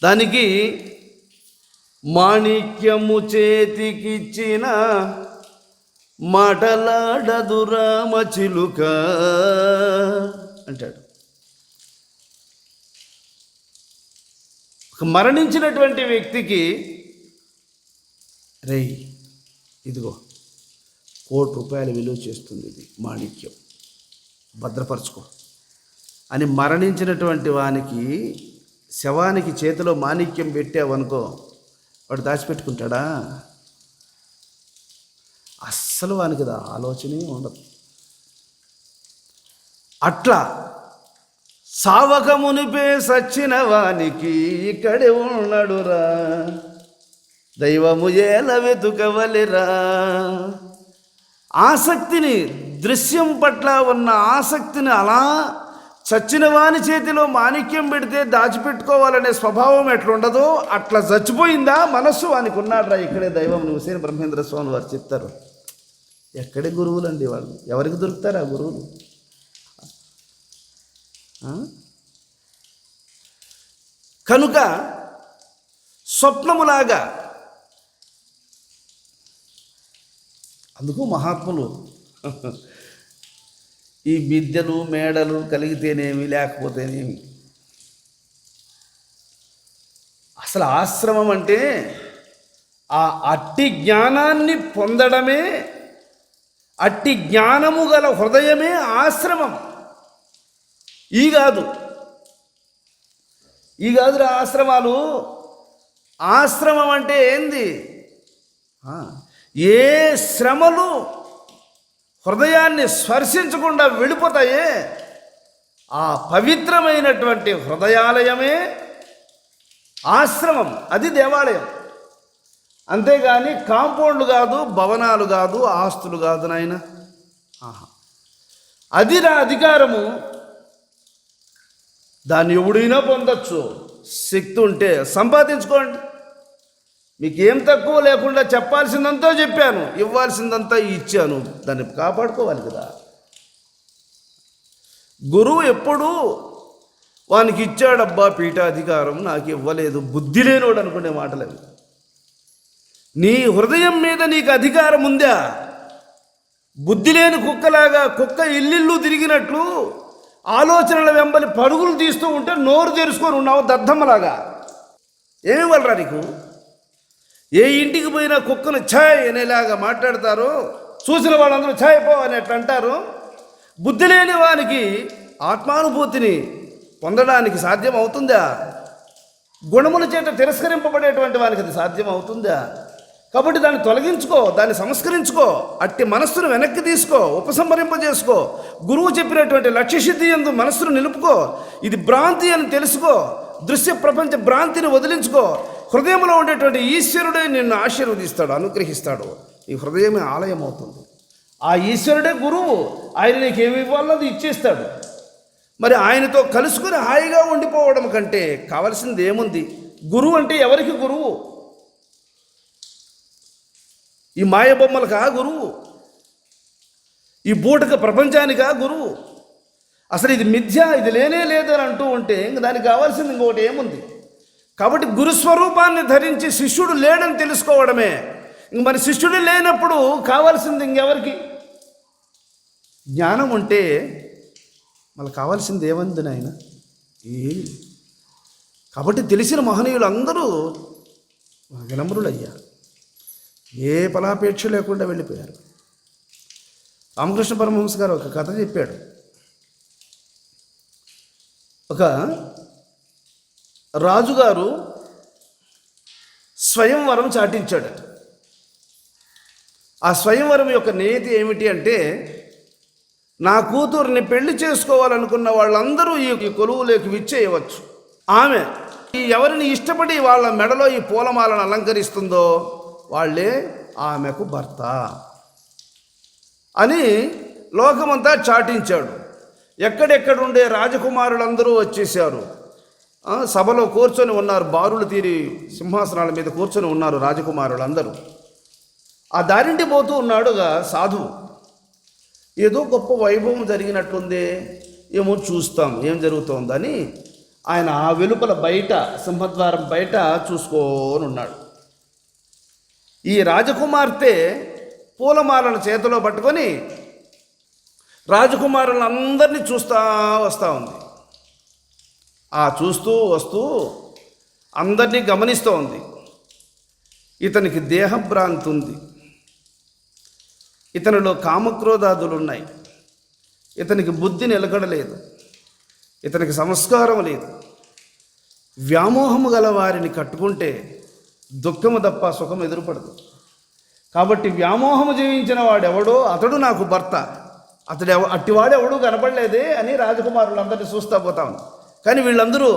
దానికి మాణిక్యము చేతికిచ్చిన మాటలాడదు రామచిలుక అంటాడు. ఒక మరణించినటువంటి వ్యక్తికి రేయ్ ఇదిగో ₹1,00,00,000 విలువ చేస్తుంది, ఇది మాణిక్యం, భద్రపరచుకో అని మరణించినటువంటి వానికి శవానికి చేతిలో మాణిక్యం పెట్టావనుకో, వాడు దాచిపెట్టుకుంటాడా? అస్సలు వానికి ఆలోచనే ఉండదు. అట్లా సావకమునిపే సచ్చిన వానికి ఇక్కడే ఉన్నాడురా, దైవము ఏల వెతుకవలిరా. ఆసక్తిని, దృశ్యం పట్ల ఉన్న ఆసక్తిని అలా చచ్చిన వాని చేతిలో మాణిక్యం పెడితే దాచిపెట్టుకోవాలనే స్వభావం ఎట్లుండదో అట్లా చచ్చిపోయిందా మనస్సు వానికి ఉన్నాడురా. ఇక్కడే దైవం. హుసేన్ బ్రహ్మేంద్ర స్వామి వారు చెప్తారు. ఎక్కడే గురువులండి వాళ్ళు, ఎవరికి దొరుకుతారు ఆ గురువులు? కనుక స్వప్నములాగా అందుకు మహాత్ములు ఈ విద్యలు మేడలు కలిగితేనేమి లేకపోతేనేమి, అసలు ఆశ్రమం అంటే ఆ అట్టి జ్ఞానాన్ని పొందడమే, అట్టి జ్ఞానము గల హృదయమే ఆశ్రమం. ఈ కాదురా ఆశ్రమాలు. ఆశ్రమం అంటే ఏంది? ఏ శ్రమలు హృదయాన్ని స్పర్శించకుండా వెళ్ళిపోతాయే ఆ పవిత్రమైనటువంటి హృదయాలయమే ఆశ్రమం. అది దేవాలయం. అంతేగాని కాంపౌండ్లు కాదు, భవనాలు కాదు, ఆస్తులు కాదు నాయన. అది నా అధికారము. దాన్ని ఎవడైనా పొందొచ్చు, శక్తి ఉంటే సంపాదించుకోండి. మీకేం తక్కువ లేకుండా చెప్పాల్సిందంతా చెప్పాను, ఇవ్వాల్సిందంతా ఇచ్చాను. దాన్ని కాపాడుకోవాలి కదా. గురువు ఎప్పుడు వానికి ఇచ్చాడబ్బా పీఠాధికారం, నాకు ఇవ్వలేదు, బుద్ధి లేనోడు అనుకునే మాటలు అవి. నీ హృదయం మీద నీకు అధికారం ఉందా? బుద్ధి లేని కుక్కలాగా కుక్క ఇల్లిల్లు తిరిగినట్లు ఆలోచనల వెంబలి పరుగులు తీస్తూ ఉంటే నోరు తెరుచుకొని ఉన్నావు దద్దమ్మలాగా. ఏమి ఇవ్వలరా నీకు? ఏ ఇంటికి పోయినా కుక్కను ఛాయ్ అనేలాగా మాట్లాడతారు, చూసిన వాళ్ళందరూ ఛాయ్ పో అని అట్లా అంటారు. బుద్ధి లేని వానికి ఆత్మానుభూతిని పొందడానికి సాధ్యం అవుతుందా? గుణముల చేత తిరస్కరింపబడేటువంటి వానికి అది సాధ్యం అవుతుందా? కాబట్టి దాన్ని తొలగించుకో, దాన్ని సంస్కరించుకో, అట్టి మనస్సును వెనక్కి తీసుకో, ఉపసంహరింపజేసుకో. గురువు చెప్పినటువంటి లక్ష్యసిద్ధి యందు మనస్సును నిలుపుకో. ఇది భ్రాంతి అని తెలుసుకో. దృశ్య ప్రపంచ భ్రాంతిని వదిలించుకో. హృదయంలో ఉండేటువంటి ఈశ్వరుడే నిన్ను ఆశీర్వదిస్తాడు, అనుగ్రహిస్తాడు. ఈ హృదయమే ఆలయం అవుతుంది. ఆ ఈశ్వరుడే గురువు. ఆయన నీకేమి ఇవ్వాలో అది ఇచ్చేస్తాడు. మరి ఆయనతో కలుసుకుని హాయిగా ఉండిపోవడం కంటే కావలసింది ఏముంది? గురువు అంటే ఎవరికి గురువు? ఈ మాయబొమ్మలకా గురువు? ఈ బూటక ప్రపంచానికా గురువు? అసలు ఇది మిథ్య, ఇది లేనే లేదని అంటూ ఉంటే ఇంక దానికి కావాల్సింది ఇంకొకటి ఏముంది? కాబట్టి గురుస్వరూపాన్ని ధరించి శిష్యుడు లేడని తెలుసుకోవడమే. ఇంక మరి శిష్యుడు లేనప్పుడు కావాల్సింది ఇంకెవరికి? జ్ఞానం ఉంటే మళ్ళీ కావాల్సింది ఏముంది నాయన? కాబట్టి తెలిసిన మహనీయులు అందరూ వినమ్రులయ్యారు, ఏ ఫలాపేక్ష లేకుండా వెళ్ళిపోయారు. రామకృష్ణ పరమహంస గారు ఒక కథ చెప్పాడు. ఒక రాజుగారు స్వయంవరం చాటించాడు. ఆ స్వయంవరం యొక్క నియతి ఏమిటి అంటే, నా కూతుర్ని పెళ్లి చేసుకోవాలనుకున్న వాళ్ళందరూ ఈ కొలువులోకి విచ్చేయవచ్చు. ఆమె ఎవరిని ఇష్టపడి వాళ్ళ మెడలో ఈ పూలమాలను అలంకరిస్తుందో వాళ్ళే ఆమెకు భర్త అని లోకమంతా చాటించాడు. ఎక్కడెక్కడుండే రాజకుమారులందరూ వచ్చేసారు. సభలో కూర్చొని ఉన్నారు, బారులు తీరి సింహాసనాల మీద కూర్చొని ఉన్నారు రాజకుమారులందరూ. ఆ దారింటి పోతూ ఉన్నాడుగా సాధువు. ఏదో గొప్ప వైభవం జరిగినట్లుందే, ఏమో చూస్తాం ఏం జరుగుతోందని ఆయన ఆ వెలుపల బయట, సింహద్వారం బయట చూసుకొని ఉన్నాడు. ఈ రాజకుమార్తె పూలమాలను చేతిలో పట్టుకొని రాజకుమారులందరినీ చూస్తూ వస్తూ ఉంది. ఆ చూస్తూ వస్తూ అందరినీ గమనిస్తూ ఉంది. ఇతనికి దేహభ్రాంతి ఉంది, ఇతనిలో కామక్రోధాదులు ఉన్నాయి, ఇతనికి బుద్ధి నిలకడలేదు, ఇతనికి సంస్కారం లేదు. వ్యామోహము గల వారిని కట్టుకుంటే దుఃఖము తప్ప సుఖం ఎదురుపడదు. కాబట్టి వ్యామోహము జీవించిన వాడెవడో అతడు నాకు భర్త, అట్టివాడెవడూ కనపడలేదే అని రాజకుమారులందరినీ చూస్తూ పోతా ఉన్నారు. కానీ వీళ్ళందరూ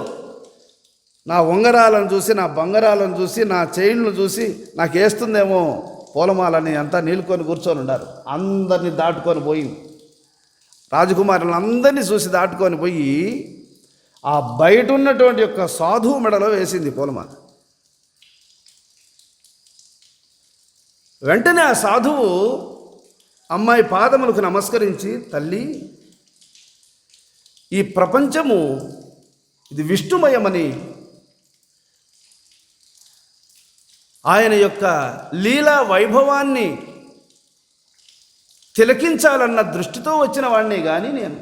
నా ఉంగరాలను చూసి, నా బంగారాలను చూసి, నా చైన్లను చూసి నాకు వేస్తుందేమో పూలమాలని అంతా నీలుకొని కూర్చొని ఉన్నారు. అందరినీ దాటుకొని పోయి, రాజకుమారులను అందరినీ చూసి దాటుకొని పోయి ఆ బయట ఉన్నటువంటి యొక్క సాధువు మెడలో వేసింది పూలమాల. వెంటనే ఆ సాధువు అమ్మాయి పాదములకు నమస్కరించి, తల్లి, ఈ ప్రపంచము ఇది విష్ణుమయమని, ఆయన యొక్క లీలా వైభవాన్ని తిలకించాలన్న దృష్టితో వచ్చిన వాడిని కానీ నేను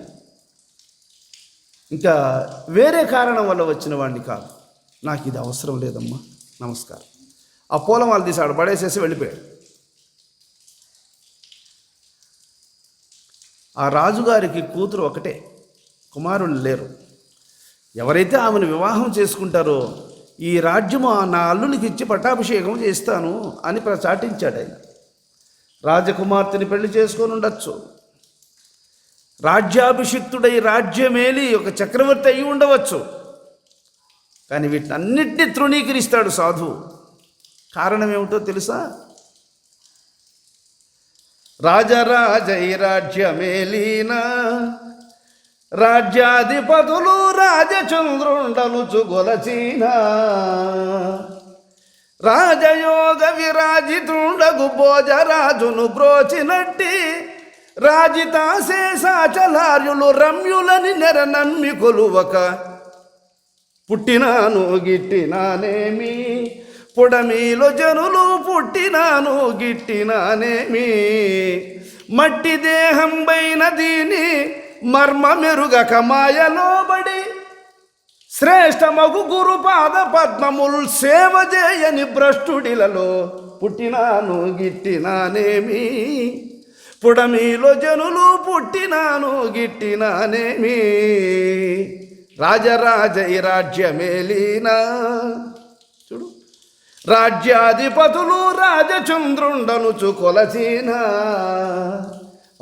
ఇంకా వేరే కారణం వల్ల వచ్చిన వాడిని కాదు. నాకు ఇది అవసరం లేదమ్మా, నమస్కారం. ఆ పూలమాల తీసాడు, పడేసేసి వెళ్ళిపోయాడు. ఆ రాజుగారికి కూతురు ఒకటే, కుమారులు లేరు. ఎవరైతే ఆమెను వివాహం చేసుకుంటారో ఈ రాజ్యము నా అల్లునికి ఇచ్చి పట్టాభిషేకం చేస్తాను అని చాటించాడు ఆయన. రాజకుమార్తెని పెళ్లి చేసుకొని ఉండొచ్చు, రాజ్యాభిషిక్తుడై రాజ్యమేలి ఒక చక్రవర్తి అయి ఉండవచ్చు. కానీ వీటినన్నిటినీ తృణీకరిస్తాడు సాధువు. కారణం ఏమిటో తెలుసా? రాజరాజై రాజ్యమేలీనా, రాజ్యాధిపతులు రాజచంద్రుండలుచు గొలచీన, రాజయోగ విరాజితుండగు భోజరాజును బ్రోచినట్టి, రాజితాశేషాచలార్యులు రమ్యులని నెర నమ్మి కొలువక, పుట్టినాను గిట్టినానేమి, పుడమిలో జనులు పుట్టినాను గిట్టినానేమి, మట్టి దేహం పైన దీని మర్మ మెరుగక మాయలోబడి, శ్రేష్టమగు గురుపాద పద్మముల్ సేవ చేయని భ్రష్టుడిలలో పుట్టినాను గిట్టినానేమి, పుడమిలో జనులు పుట్టినాను గిట్టినానేమి, రాజరాజై రాజ్యమేలీనా. చూడు, రాజ్యాధిపతులు రాజచంద్రుండనుచు కొలచిన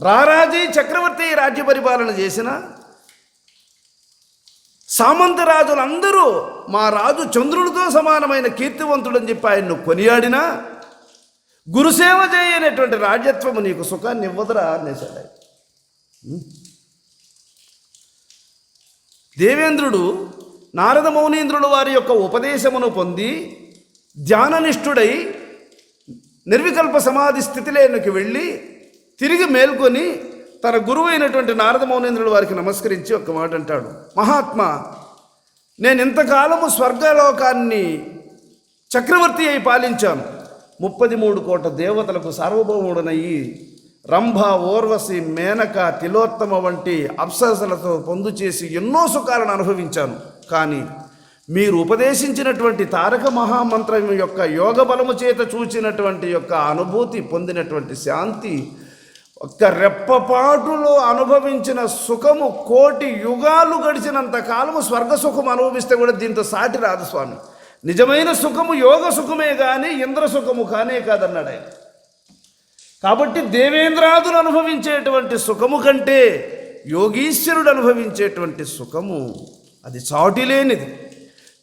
రారాజీ చక్రవర్తి రాజ్య పరిపాలన చేసిన సామంత రాజులందరూ మా రాజు చంద్రుడితో సమానమైన కీర్తివంతుడని చెప్పి ఆయన్ను కొనియాడినా గురుసేవ చేయనటువంటి రాజ్యత్వము నీకు సుఖాన్ని ఇవ్వదురా అనేసాడు. దేవేంద్రుడు నారద మౌనీంద్రుడు వారి యొక్క ఉపదేశమును పొంది ధ్యాననిష్ఠుడై నిర్వికల్ప సమాధి స్థితిలోకి వెళ్ళి తిరిగి మేల్కొని తన గురువు అయినటువంటి నారద మౌనేంద్రుడు వారికి నమస్కరించి ఒక్క మాట అంటాడు, మహాత్మా, నేను ఇంతకాలము స్వర్గలోకాన్ని చక్రవర్తి అయి పాలించాను. 33 కోట్ల దేవతలకు సార్వభౌముడనయ్యి రంభ, ఓర్వశి, మేనక, తిలోత్తమ వంటి అప్సరసలతో పొందు చేసి ఎన్నో సుఖాలను అనుభవించాను. కానీ మీరు ఉపదేశించినటువంటి తారక మహామంత్రం యొక్క యోగ బలము చేత చూచినటువంటి యొక్క అనుభూతి పొందినటువంటి శాంతి, ఒక్క రెప్పపాటులో అనుభవించిన సుఖము కోటి యుగాలు గడిచినంత కాలము స్వర్గ సుఖం అనుభవిస్తే కూడా దీంతో సాటి రాదు స్వామి. నిజమైన సుఖము యోగ సుఖమే కానీ ఇంద్ర సుఖము కానే కాదన్నాడు ఆయన. కాబట్టి దేవేంద్రాదులు అనుభవించేటువంటి సుఖము కంటే యోగీశ్వరుడు అనుభవించేటువంటి సుఖము అది చాటిలేనిది.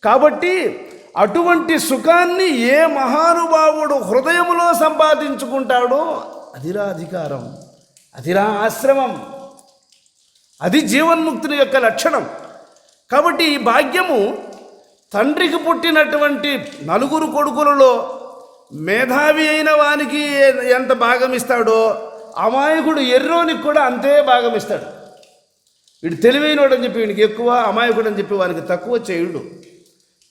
కాబట్టి అటువంటి సుఖాన్ని ఏ మహానుభావుడు హృదయములో సంపాదించుకుంటాడో అదిరా అధికారం, అదిరా ఆశ్రమం, అది జీవన్ముక్తుని యొక్క లక్షణం. కాబట్టి ఈ భాగ్యము తండ్రికి పుట్టినటువంటి 4 కొడుకులలో మేధావి అయిన వానికి ఎంత భాగం ఇస్తాడో అమాయకుడు ఎర్రోనికి కూడా అంతే భాగం ఇస్తాడు. వీడు తెలివైనోడు అని చెప్పి వీడికి ఎక్కువ, అమాయకుడు అని చెప్పి వానికి తక్కువ చేయుడు.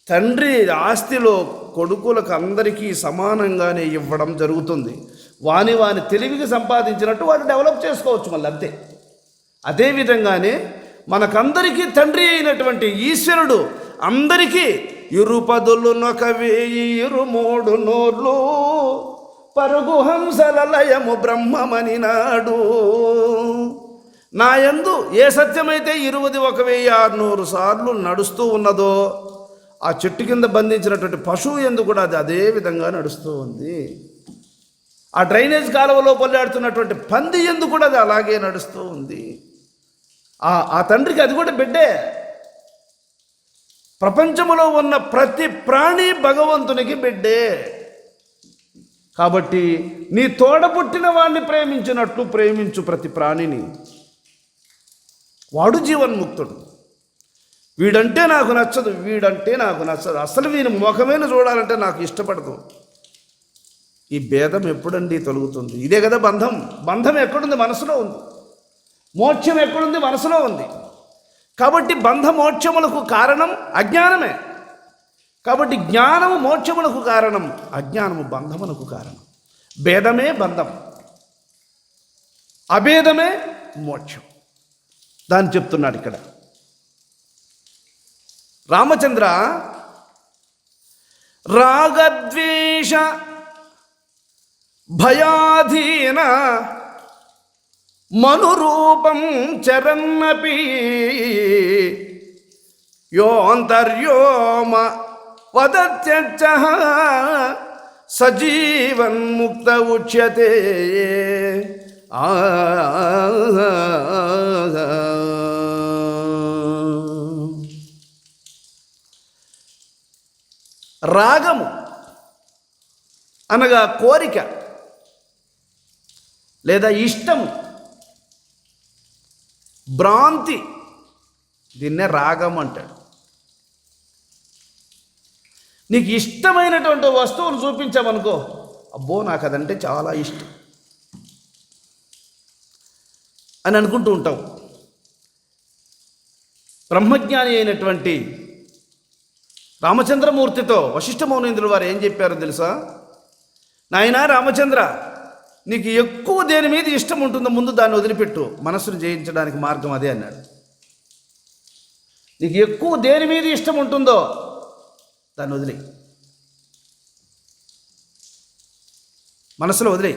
తండ్రి ఆస్తిలో కొడుకులకు అందరికీ సమానంగానే ఇవ్వడం జరుగుతుంది. వాని తెలివికి సంపాదించినట్టు వాడు డెవలప్ చేసుకోవచ్చు మళ్ళీ అంతే. అదేవిధంగానే మనకందరికీ తండ్రి అయినటువంటి ఈశ్వరుడు అందరికీ 10 పదులునొక 1000 నోర్లు పరుగు హంసల లయము బ్రహ్మమని నాడు. నాయందు ఏ సత్యమైతే 20,1,600 సార్లు నడుస్తూ ఉన్నదో ఆ చెట్టు కింద బంధించినటువంటి పశువు ఎందు కూడా అది అదే విధంగా నడుస్తూ ఉంది. ఆ డ్రైనేజ్ కాలువలో పొల్లాడుతున్నటువంటి పంది ఎందు కూడా అది అలాగే నడుస్తూ ఉంది. ఆ తండ్రికి అది కూడా బిడ్డే. ప్రపంచంలో ఉన్న ప్రతి ప్రాణి భగవంతునికి బిడ్డే. కాబట్టి నీ తోడ పుట్టిన వాడిని ప్రేమించినట్లు ప్రేమించు ప్రతి ప్రాణిని. వాడు జీవన్ముక్తుడు. వీడంటే నాకు నచ్చదు, వీడంటే నాకు నచ్చదు, అసలు వీని ముఖమైన చూడాలంటే నాకు ఇష్టపడదు. ఈ భేదం ఎప్పుడండి తొలుగుతుంది? ఇదే కదా బంధం. బంధం ఎక్కడుంది? మనసులో ఉంది. మోక్షం ఎక్కడుంది? మనసులో ఉంది. కాబట్టి బంధ మోక్షములకు కారణం అజ్ఞానమే. కాబట్టి జ్ఞానము మోక్షములకు కారణం, అజ్ఞానము బంధములకు కారణం. భేదమే బంధం, అభేదమే మోక్షం. దాన్ని చెప్తున్నాడు ఇక్కడ రామచంద్ర. రాగద్వేష భయాధీన మనురూపం చరన్నపి యోంతర్యోమ వదత్యచ్చః సజీవన్ముక్త ఉచ్యతే. రాగము అనగా కోరిక లేదా ఇష్టము, భ్రాంతి, దీన్నే రాగం అంటాడు. నీకు ఇష్టమైనటువంటి వస్తువులు చూపించామనుకో, అబ్బో నాకు అదంటే చాలా ఇష్టం అని అనుకుంటూ ఉంటావు. బ్రహ్మజ్ఞాని అయినటువంటి రామచంద్రమూర్తితో వశిష్ఠ మౌనేంద్రుల వారు ఏం చెప్పారో తెలుసా? నాయనా రామచంద్ర, నీకు ఎక్కువ దేని మీద ఇష్టం ఉంటుందో ముందు దాన్ని వదిలిపెట్టు, మనస్సును జయించడానికి మార్గం అదే అన్నాడు. నీకు ఎక్కువ దేని మీద ఇష్టం ఉంటుందో దాన్ని వదిలే, మనసులో వదిలే.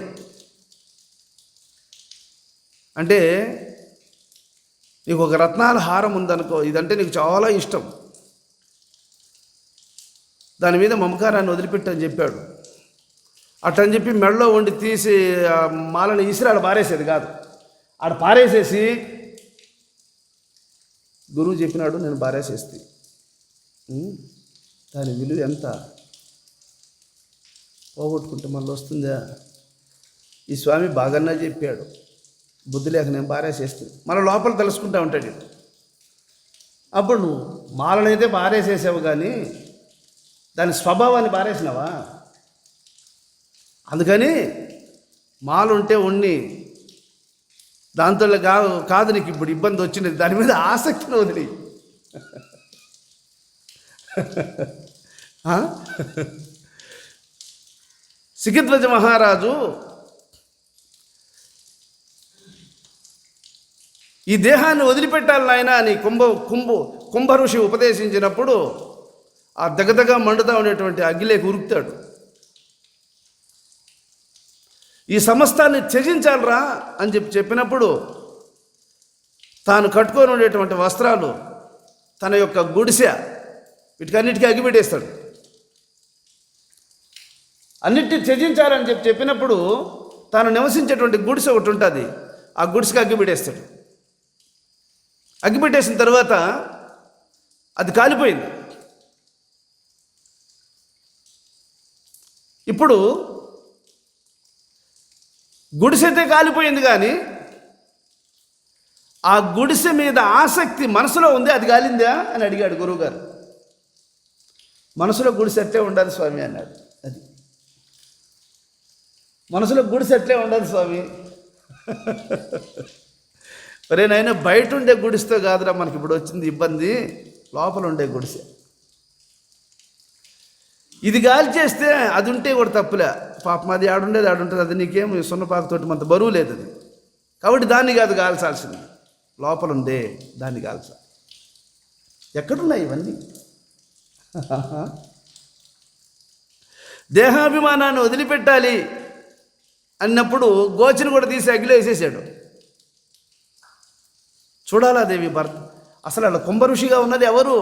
అంటే నీకు ఒక రత్నాల హారం ఉందనుకో, ఇదంటే నీకు చాలా ఇష్టం. దాని మీద మమకారాన్ని వదిలిపెట్టని చెప్పాడు. అట్టని చెప్పి మెడలో ఉండి తీసి ఆ మాలని ఇసిరి ఆడ పారేసేది కాదు. ఆడ పారేసేసి గురువు చెప్పినాడు నేను పారేసేస్తే దాని విలువ ఎంత, పోగొట్టుకుంటే మళ్ళీ వస్తుందా? ఈ స్వామి బాగానే చెప్పాడు, బుద్ధి లేక నేను పారేసేస్తే మళ్ళీ లోపల తెలుసుకుంటా ఉంటాడు. అప్పుడు నువ్వు మాలనైతే పారేసేసావు కానీ దాని స్వభావాన్ని పారేసినావా? అందుకని మాల ఉంటే ఉన్ని దాంతో కాదు నీకు ఇప్పుడు ఇబ్బంది వచ్చినది, దాని మీద ఆసక్తిని వదిలి. సికిధ్వజ మహారాజు ఈ దేహాన్ని వదిలిపెట్టాలి నాయన అని కుంభ ఋషి ఉపదేశించినప్పుడు ఆ దగదగా మండుతా ఉండేటువంటి అగ్గిలేకి ఉరుకుతాడు. ఈ సమస్తాన్ని త్యజించాలరా అని చెప్పినప్పుడు తాను కట్టుకొని ఉండేటువంటి వస్త్రాలు, తన యొక్క గుడిసె, వీటికన్నిటికీ అగ్గిపెట్టేస్తాడు. అన్నిటినీ త్యజించాలని చెప్పినప్పుడు తాను నివసించేటువంటి గుడిసె ఒకటి ఉంటుంది, ఆ గుడిసెకి అగ్గిపెట్టేస్తాడు. అగ్గిపెట్టేసిన తర్వాత అది కాలిపోయింది. ఇప్పుడు గుడిసెతే కాలిపోయింది కానీ ఆ గుడిసె మీద ఆసక్తి మనసులో ఉంది, అది కాలిందా అని అడిగాడు గురువుగారు. మనసులో గుడిసె అట్లే ఉండాలి స్వామి అన్నాడు. అది మనసులో గుడిసె అట్లే ఉండాలి స్వామి. ఒరే నాయన, బయట ఉండే గుడిసెతో కాదురా మనకి ఇప్పుడు వచ్చింది ఇబ్బంది, లోపల ఉండే గుడిసె. ఇది గాలి చేస్తే అది ఉంటే కూడా తప్పులే, పాపం అది ఆడుండేది ఆడుంటుంది, అది నీకేం సున్నపాకతోటి మంత బరువు లేదు అది. కాబట్టి దాన్ని కాదు కాల్చాల్సింది, లోపల ఉండే దాన్ని కాల్చాలి. ఎక్కడున్నాయి ఇవన్నీ? దేహాభిమానాన్ని వదిలిపెట్టాలి అన్నప్పుడు గోచిని కూడా తీసి అగ్గిలో వేసేసాడు. చూడాలాదేవి భర్త, అసలు అలా కుంభ ఋషిగా ఉన్నది ఎవరు?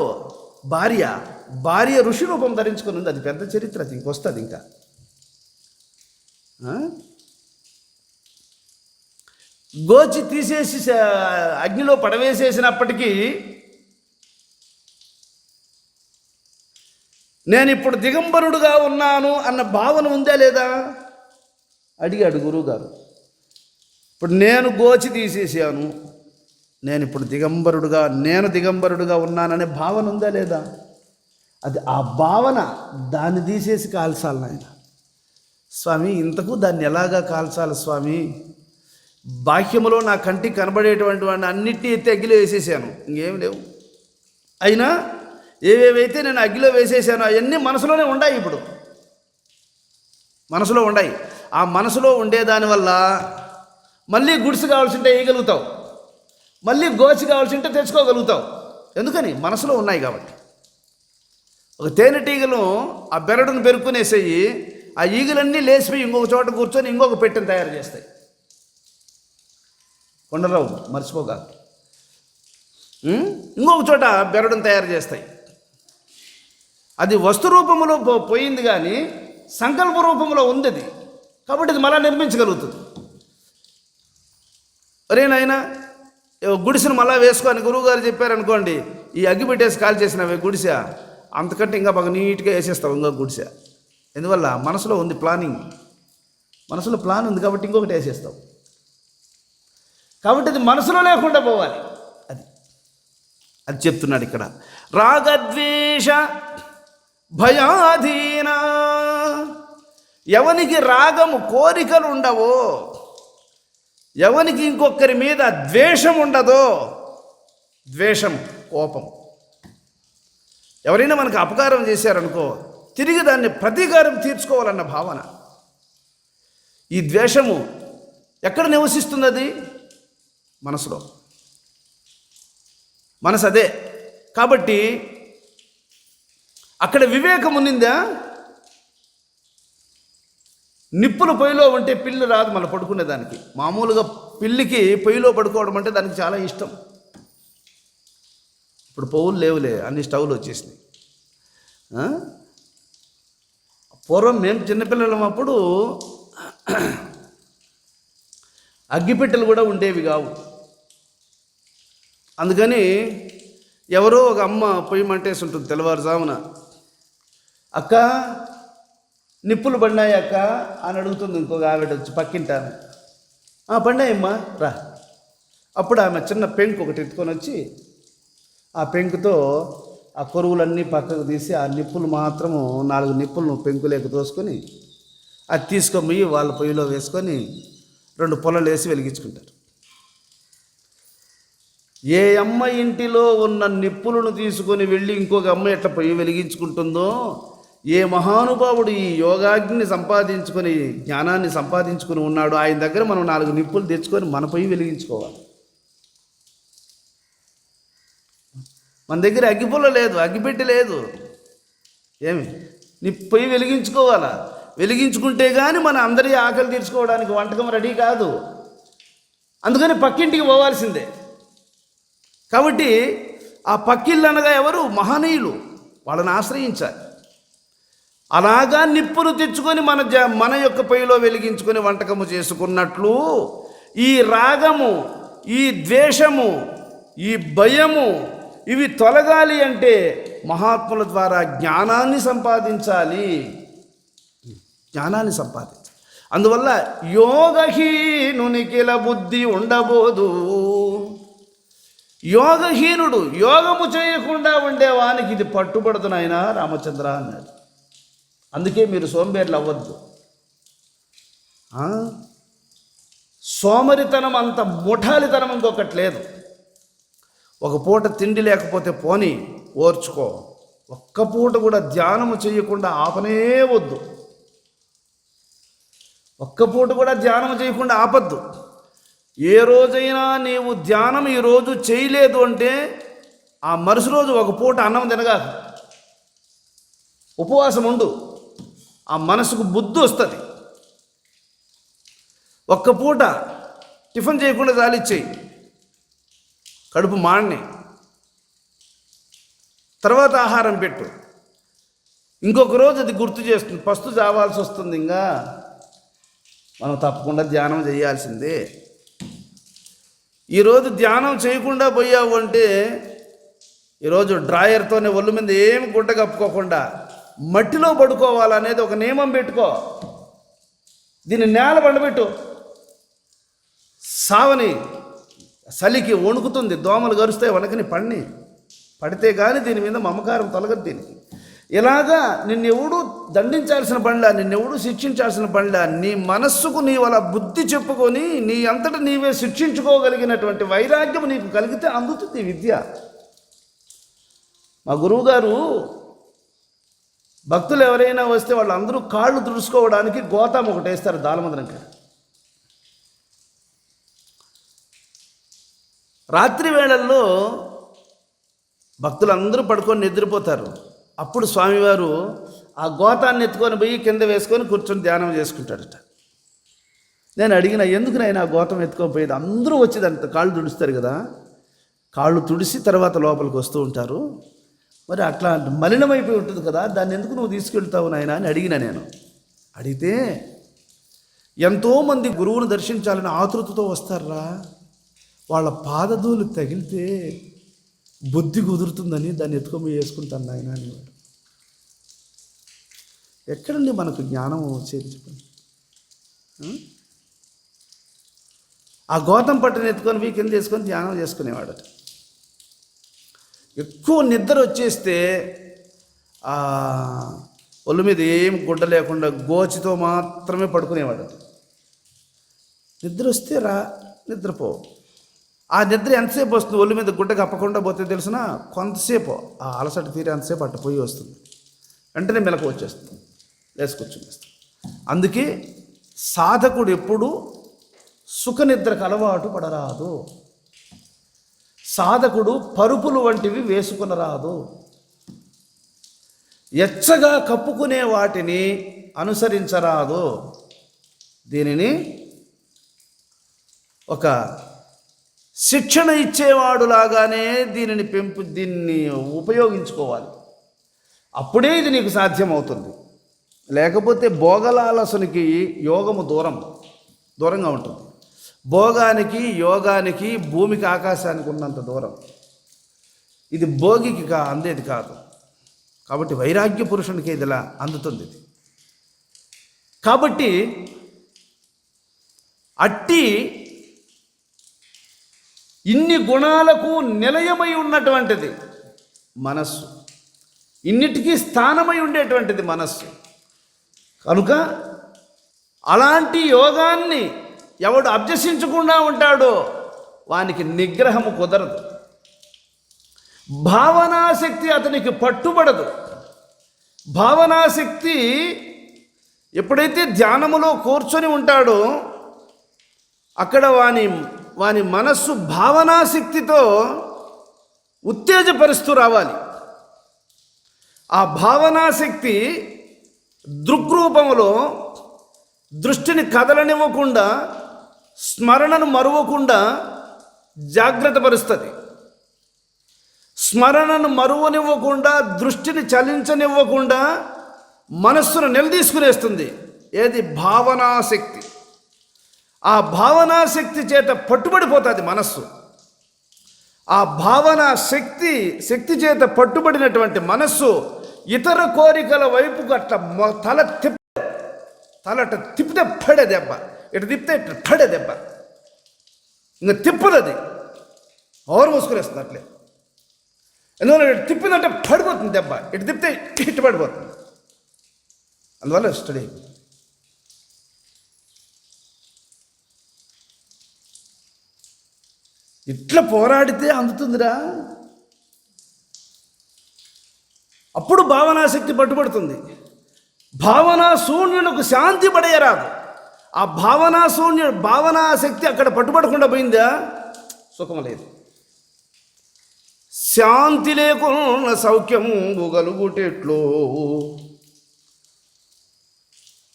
భార్య ఋషి రూపం ధరించుకుని ఉంది. అది పెద్ద చరిత్ర, అది ఇంకొస్తుంది. ఇంకా గోచి తీసేసి అగ్నిలో పడవేసేసినప్పటికీ నేను ఇప్పుడు దిగంబరుడుగా ఉన్నాను అన్న భావన ఉందా లేదా అడిగాడు గురువుగారు. ఇప్పుడు నేను గోచి తీసేసాను, నేను ఇప్పుడు దిగంబరుడుగా ఉన్నాననే భావన ఉందా లేదా? అది ఆ భావన, దాన్ని తీసేసి కాల్చాలి నాయన. స్వామి, ఇంతకు దాన్ని ఎలాగా కాల్చాలి స్వామి? బాహ్యములో నా కంటికి కనబడేటువంటి వాడిని అన్నిటినీ ఎత్తి అగ్గిలో వేసేసాను, ఇంకేం లేవు. అయినా ఏవేవైతే నేను అగ్గిలో వేసేసానో అవన్నీ మనసులోనే ఉన్నాయి. ఇప్పుడు మనసులో ఉన్నాయి. ఆ మనసులో ఉండేదానివల్ల మళ్ళీ గుడిసె కావాల్సింటే వేయగలుగుతావు, మళ్ళీ గోచి కావాల్సింటే తెచ్చుకోగలుగుతావు. ఎందుకని? మనసులో ఉన్నాయి కాబట్టి. ఒక తేనెటీగలు ఆ బెరడును పెరుక్కునేసేయి, ఆ ఈగలన్నీ లేచిపోయి ఇంకొక చోట కూర్చొని ఇంకొక పెట్టెను తయారు చేస్తాయి. కొండరావు మర్చిపోగా ఇంకొక చోట బెరడును తయారు చేస్తాయి. అది వస్తు రూపంలో పోయింది కానీ సంకల్ప రూపంలో ఉంది అది, కాబట్టి అది మళ్ళా నిర్మించగలుగుతుంది. అరే నాయన, గుడిసెను మళ్ళా వేసుకొని గురువుగారు చెప్పారనుకోండి, ఈ అగ్గి పెట్టేసి కాల్ చేసినవి గుడిసె, అంతకంటే ఇంకా బాగా నీట్గా వేసేస్తావు ఇంకొక గుడిసె. ఎందువల్ల? మనసులో ఉంది ప్లానింగ్, మనసులో ప్లాన్ ఉంది కాబట్టి ఇంకొకటి వేసేస్తావు. కాబట్టి అది మనసులో లేకుండా పోవాలి. అది చెప్తున్నాడు ఇక్కడ. రాగద్వేష భయాధీన, ఎవనికి రాగము కోరికలు ఉండవో, ఎవనికి ఇంకొకరి మీద ద్వేషం ఉండదో, ద్వేషం కోపం, ఎవరైనా మనకు అపకారం చేశారనుకో తిరిగి దాన్ని ప్రతీకారం తీర్చుకోవాలన్న భావన. ఈ ద్వేషము ఎక్కడ నివసిస్తుంది? అది మనసులో. మనసు అదే. కాబట్టి అక్కడ వివేకం ఉన్నిందా? నిప్పులు పొయ్యిలో ఉంటే పిల్లి రాదు మళ్ళీ పడుకునేదానికి. మామూలుగా పిల్లికి పొయ్యిలో పడుకోవడం అంటే దానికి చాలా ఇష్టం. ఇప్పుడు పొవ్వులు లేవులే, అన్ని స్టవ్లు వచ్చేసినాయి. పూర్వం మేము చిన్నపిల్లలం అప్పుడు అగ్గిపెట్టెలు కూడా ఉండేవి కావు. అందుకని ఎవరో ఒక అమ్మ పొయ్యి మంటేసి ఉంటుంది తెల్లవారుజామున, అక్క నిప్పులు పడినాయి అక్క అని అడుగుతుంది ఇంకొక ఆవిడ వచ్చి పక్కింటాను. పడినాయమ్మా రా. అప్పుడు ఆమె చిన్న పెంకు ఒకటి ఎత్తుకొని వచ్చి ఆ పెంకుతో ఆ కొరువులన్నీ పక్కకు తీసి ఆ నిప్పులు మాత్రము 4 నిప్పులను పెంకులేక తోసుకొని అది తీసుకొని వాళ్ళ పొయ్యిలో వేసుకొని 2 పొలలు వేసి వెలిగించుకుంటారు. ఏ అమ్మ ఇంటిలో ఉన్న నిప్పులను తీసుకొని వెళ్ళి ఇంకొక అమ్మ ఎట్లా పొయ్యి వెలిగించుకుంటుందో, ఏ మహానుభావుడు ఈ యోగాగ్ని సంపాదించుకొని జ్ఞానాన్ని సంపాదించుకొని ఉన్నాడు, ఆయన దగ్గర మనం 4 నిప్పులు తెచ్చుకొని మన పొయ్యి వెలిగించుకోవాలి. మన దగ్గర అగ్గిపుల్ల లేదు, అగ్గిపెట్టి లేదు, ఏమి నీ పొయ్యి వెలిగించుకోవాలా. వెలిగించుకుంటే కానీ మన అందరి ఆకలి తీర్చుకోవడానికి వంటకం రెడీ కాదు. అందుకని పక్కింటికి పోవాల్సిందే. కాబట్టి ఆ పక్కిళ్ళు అనగా ఎవరు? మహనీయులు, వాళ్ళని ఆశ్రయించాలి. అలాగా నిప్పును తెచ్చుకొని మన యొక్క పొయ్యిలో వెలిగించుకొని వంటకము చేసుకున్నట్లు ఈ రాగము, ఈ ద్వేషము, ఈ భయము ఇవి తొలగాలి అంటే మహాత్ముల ద్వారా జ్ఞానాన్ని సంపాదించాలి. అందువల్ల యోగహీనునికిల బుద్ధి ఉండబోదు. యోగహీనుడు, యోగము చేయకుండా ఉండేవానికి ఇది పట్టుబడుతున్నాయన రామచంద్ర అన్నాడు. అందుకే మీరు సోంబేర్లు అవ్వద్దు. సోమరితనం అంత ముఠాలితనం ఇంకొకటి లేదు. ఒక పూట తిండి లేకపోతే పోని ఓర్చుకో, ఒక్క పూట కూడా ధ్యానము చేయకుండా ఆపనే వద్దు. ఒక్క పూట కూడా ధ్యానం చేయకుండా ఆపద్దు. ఏ రోజైనా నీవు ధ్యానం ఈరోజు చేయలేదు అంటే ఆ మరుసటి రోజు ఒక పూట అన్నం తినగా ఉపవాసం ఉండు, ఆ మనసుకు బుద్ధి వస్తుంది. ఒక్క పూట టిఫిన్ చేయకుండా చాలిచ్చేయి, కడుపు మాడిని, తర్వాత ఆహారం పెట్టు. ఇంకొక రోజు అది గుర్తు చేస్తుంది, పస్తు చావాల్సి వస్తుంది. ఇంకా మనం తప్పకుండా ధ్యానం చేయాల్సిందే. ఈరోజు ధ్యానం చేయకుండా పోయావు అంటే ఈరోజు డ్రాయర్తోనే ఒళ్ళు మీద ఏమి గుడ్డ కప్పుకోకుండా మట్టిలో పడుకోవాలనేది ఒక నియమం పెట్టుకో. దీన్ని నేల బండబెట్టు, సావని, చలికి వణుకుతుంది, దోమలు గరుస్తాయి, వణకని పడితే కానీ దీని మీద మమకారం తొలగదు. దీనికి ఇలాగా నిన్నెవడూ దండించాల్సిన పనిలా, నిన్నెవడూ శిక్షించాల్సిన పనిలా, నీ మనస్సుకు నీవు అలా బుద్ధి చెప్పుకొని నీ అంతటా నీవే శిక్షించుకోగలిగినటువంటి వైరాగ్యం నీకు కలిగితే అందుతుంది విద్య. మా గురువుగారు భక్తులు ఎవరైనా వస్తే వాళ్ళందరూ కాళ్ళు తుడుచుకోవడానికి గోతాం ఒకటి వేస్తారు దాలమందరంకి. రాత్రి వేళల్లో భక్తులందరూ పడుకొని నిద్రపోతారు. అప్పుడు స్వామివారు ఆ గోతాన్ని ఎత్తుకొని పోయి కింద వేసుకొని కూర్చొని ధ్యానం చేసుకుంటాడట. నేను అడిగిన, ఎందుకు నాయన ఆ గోతం ఎత్తుకొని పోయేది? అందరూ వచ్చేదంట కాళ్ళు తుడుస్తారు కదా, కాళ్ళు తుడిసి తర్వాత లోపలికి వస్తూ ఉంటారు. మరి అట్లా మలినమైపోయి ఉంటుంది కదా, దాన్ని ఎందుకు నువ్వు తీసుకెళ్తావు నాయన అని అడిగిన. నేను అడిగితే, ఎంతోమంది గురువును దర్శించాలని ఆతృతతో వస్తారా, వాళ్ళ పాదధూలు తగిలితే బుద్ధి కుదురుతుందని దాన్ని ఎత్తుకొని వేసుకుంటాను నాయన అనేవాడు. ఎక్కడండి మనకు జ్ఞానం వచ్చేది చెప్పండి? ఆ గౌతమ్ పట్టుని ఎత్తుకొని పోయి కింద వేసుకొని ధ్యానం చేసుకునేవాడట. ఎక్కువ నిద్ర వచ్చేస్తే ఒళ్ళు మీద ఏం గుడ్డ లేకుండా గోచితో మాత్రమే పడుకునేవాడట. నిద్ర వస్తే నిద్రపో. ఆ నిద్ర ఎంతసేపు వస్తుంది? ఒళ్ళు మీద గుడ్డ కప్పకుండా పోతే తెలిసిన కొంతసేపు ఆ అలసట తీరే అంతసేపు అట్ట పోయి వస్తుంది, వెంటనే మెలకు వచ్చేస్తుంది, వేసుకొచ్చేస్తుంది. అందుకే సాధకుడు ఎప్పుడు సుఖ నిద్రకు అలవాటు పడరాదు. సాధకుడు పరుపులు వంటివి వేసుకునరాదు. ఎచ్చగా కప్పుకునే వాటిని అనుసరించరాదు. దీనిని ఒక శిక్షణ ఇచ్చేవాడులాగానే దీన్ని ఉపయోగించుకోవాలి. అప్పుడే ఇది నీకు సాధ్యమవుతుంది. లేకపోతే భోగలాలసునికి యోగము దూరంగా ఉంటుంది. భోగానికి యోగానికి భూమికి ఆకాశానికి ఉన్నంత దూరం. ఇది భోగికి అందేది కాదు. కాబట్టి వైరాగ్య పురుషునికి ఇదిలా అందుతుంది ఇది. కాబట్టి అట్టి ఇన్ని గుణాలకు నిలయమై ఉన్నటువంటిది మనస్సు, ఇన్నిటికీ స్థానమై ఉండేటువంటిది మనస్సు. కనుక అలాంటి యోగాన్ని ఎవడు అభ్యసించకుండా ఉంటాడో వానికి నిగ్రహము కుదరదు, భావనాశక్తి అతనికి పట్టుబడదు. భావనాశక్తి ఎప్పుడైతే ధ్యానములో కూర్చొని ఉంటాడో అక్కడ వాని మనస్సు భావనాశక్తితో ఉత్తేజపరుస్తూ రావాలి. ఆ భావనాశక్తి దృగ్రూపములో దృష్టిని కదలనివ్వకుండా, స్మరణను మరువకుండా జాగ్రత్త పరుస్తుంది. స్మరణను మరువనివ్వకుండా, దృష్టిని చలించనివ్వకుండా మనస్సును నిలదీసుకునేస్తుంది. ఏది? భావనాశక్తి. ఆ భావనాశక్తి చేత పట్టుబడిపోతుంది మనస్సు. ఆ భావనా శక్తి చేత పట్టుబడినటువంటి మనస్సు ఇతర కోరికల వైపుకు అట్లా తలట తిప్పితే పడే దెబ్బ, ఇటు తిప్పితే ఇట్లా పడే దెబ్బ, ఇంకా తిప్పదది ఓవర్ మూసుకునేస్తుంది అట్లే. ఎందువల్ల ఇటు తిప్పిందంటే పడిపోతుంది దెబ్బ, ఇటు తిప్పితే ఇటు పడిపోతుంది. అందువల్ల స్టడీ ఇట్లా పోరాడితే అందుతుందిరా. అప్పుడు భావనాశక్తి పట్టుబడుతుంది. భావనా శూన్యులకు శాంతి పడేయరాదు. ఆ భావనాశక్తి అక్కడ పట్టుబడకుండా పోయిందా సుఖం లేదు. శాంతి లేకున్న సౌఖ్యం గలుగుటెట్లో.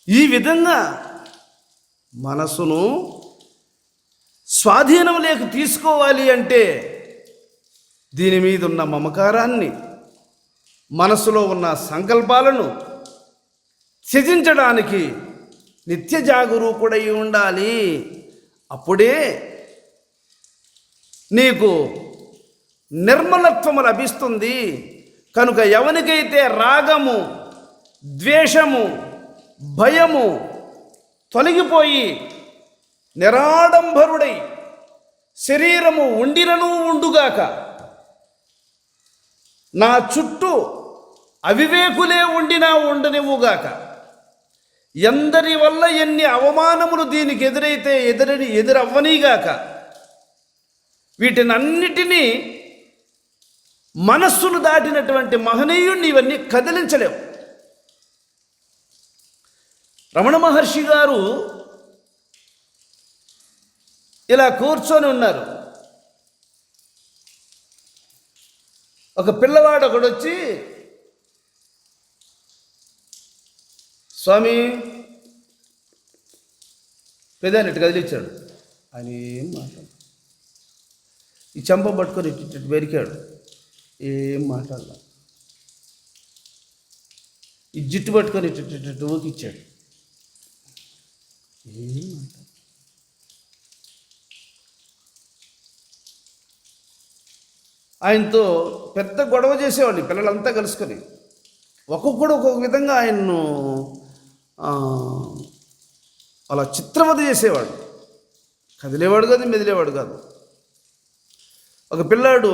ఈ విధంగా మనసును స్వాధీనం లేక తీసుకోవాలి అంటే దీని మీద ఉన్న మమకారాన్ని, మనసులో ఉన్న సంకల్పాలను త్యజించడానికి నిత్య జాగరూకుడై ఉండాలి. అప్పుడే నీకు నిర్మలత్వము లభిస్తుంది. కనుక ఎవనికైతే రాగము, ద్వేషము, భయము తొలగిపోయి నిరాడంబరుడై శరీరము ఉండినను ఉండుగాక, నా చుట్టూ అవివేకులే ఉండినా ఉండనివ్వుగాక, ఎందరి వల్ల ఎన్ని అవమానములు దీనికి ఎదురైతే ఎదురవ్వనీగాక, వీటినన్నిటినీ మనస్సును దాటినటువంటి మహనీయుణ్ణి ఇవన్నీ కదిలించలేవు. రమణ మహర్షి గారు ఇలా కూర్చొని ఉన్నారు. ఒక పిల్లవాడు ఒకడు వచ్చి, స్వామి పెదాన్ని ఇటు కదిలిచ్చాడు. ఆయన ఏం మాట్లాడు, ఈ చెంప పట్టుకొని ఇటు బెరికాడు, ఏం మాట్లాడలా. ఈ జిట్టు పట్టుకొని ఇటు ఊకిచ్చాడు, ఏం మాట్లాడు. ఆయనతో పెద్ద గొడవ చేసేవాళ్ళు పిల్లలంతా కలుసుకొని. ఒక్కొక్కడు ఒక్కొక్క విధంగా ఆయన్ను అలా చిత్రవద చేసేవాడు. కదిలేవాడు కాదు, మెదిలేవాడు కాదు. ఒక పిల్లాడు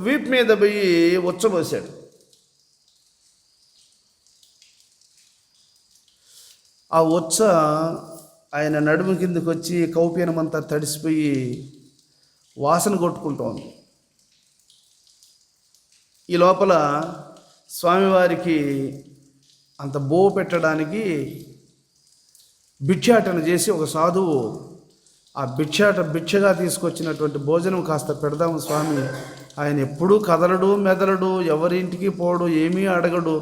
వీపు మీద పోయి ఉచ్చబోసాడు. ఆ ఉచ్చ ఆయన నడుము కిందకి వచ్చి కౌపీనమంతా తడిసిపోయి వాసన కొట్టుకుంటోంది. ఈ లోపల స్వామివారికి అంత బో పెట్టడానికి భిక్షాటన చేసి ఒక సాధువు ఆ భిక్షగా తీసుకొచ్చినటువంటి భోజనం కాస్త పెడదాము స్వామి, ఆయన ఎప్పుడూ కదలడు మెదలడు, ఎవరింటికి పోడు, ఏమీ అడగడు,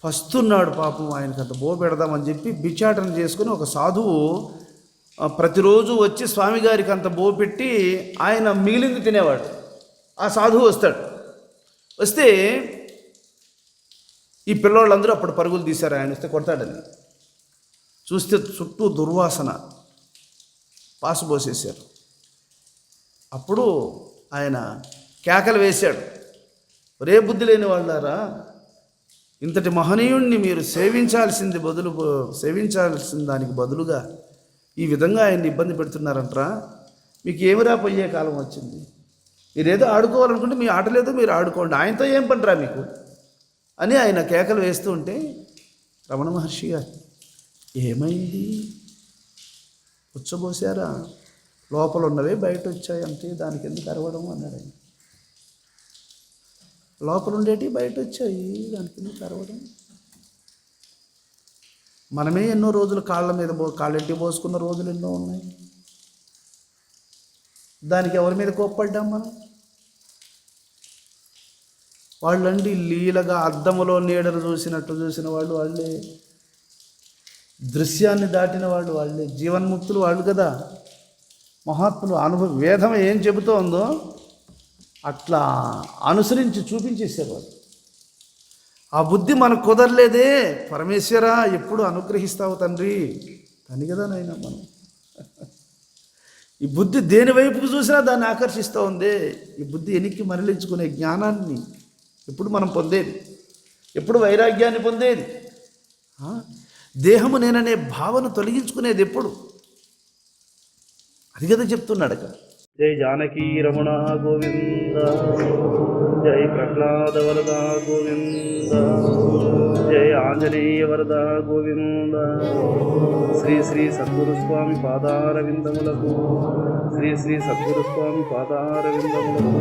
పస్తున్నాడు పాపం, ఆయనకు అంత బో పెడదామని చెప్పి భిక్షాటన చేసుకుని ఒక సాధువు ప్రతిరోజు వచ్చి స్వామిగారికి అంత బో పెట్టి ఆయన మిగిలింది తినేవాడు. ఆ సాధువు వస్తాడు. వస్తే ఈ పిల్లోళ్ళందరూ అప్పుడు పరుగులు తీశారు, ఆయన వస్తే కొడతాడని. చూస్తే చుట్టూ దుర్వాసన, పాసు పోసేశారు. అప్పుడు ఆయన కేకలు వేశాడు, ఒరే బుద్ధి లేని వాళ్ళారా, ఇంతటి మహనీయుణ్ణి మీరు సేవించాల్సిన దానికి బదులుగా ఈ విధంగా ఆయన్ని ఇబ్బంది పెడుతున్నారంటరా, మీకు ఏమిరా పోయే కాలం వచ్చింది. మీరేదో ఆడుకోవాలనుకుంటే మీ ఆట లేదో మీరు ఆడుకోండి, ఆయనతో ఏం పనిరా మీకు అని ఆయన కేకలు వేస్తూ ఉంటే రమణ మహర్షి గారు, ఏమైంది, పుచ్చబోసారా, లోపల ఉన్నవే బయట వచ్చాయి అంతే, దానికి ఎందుకు అరవడం అన్నాడు ఆయన. లోపల ఉండేటి బయట వచ్చాయి, దానికి ఎందుకు అరవడం. మనమే ఎన్నో రోజులు కాళ్ళెంటి పోసుకున్న రోజులు ఎన్నో ఉన్నాయి, దానికి ఎవరి మీద కోప్పడ్డాం మనం. వాళ్ళండి లీలగా అద్దములో నీడను చూసినట్టు చూసిన వాళ్ళు వాళ్ళే, దృశ్యాన్ని దాటిన వాళ్ళు వాళ్ళే, జీవన్ముక్తులు వాళ్ళు కదా మహాత్ములు. వేదం ఏం చెబుతోందో అట్లా అనుసరించి చూపించేసేవాడు. ఆ బుద్ధి మనకు కుదరలేదే, పరమేశ్వర ఎప్పుడు అనుగ్రహిస్తావు తండ్రి అని కదా నాయన మనం. ఈ బుద్ధి దేని వైపుకు చూసినా దాన్ని ఆకర్షిస్తూ ఉంది. ఈ బుద్ధి ఎనికి మరలించుకునే జ్ఞానాన్ని ఎప్పుడు మనం పొందేది, ఎప్పుడు వైరాగ్యాన్ని పొందేది, దేహము నేననే భావన తొలగించుకునేది ఎప్పుడు, అది కదా చెప్తున్నాడు అక్కడ. జై జానకీ రమణ గోవింద, జై ప్రహ్లాద వరద గోవింద, జై ఆంజనేయ వరద గోవింద. శ్రీ శ్రీ సద్గురు స్వామి పాదారవిందములకు, శ్రీ శ్రీ సద్గురు స్వామి పాదారవిందములకు.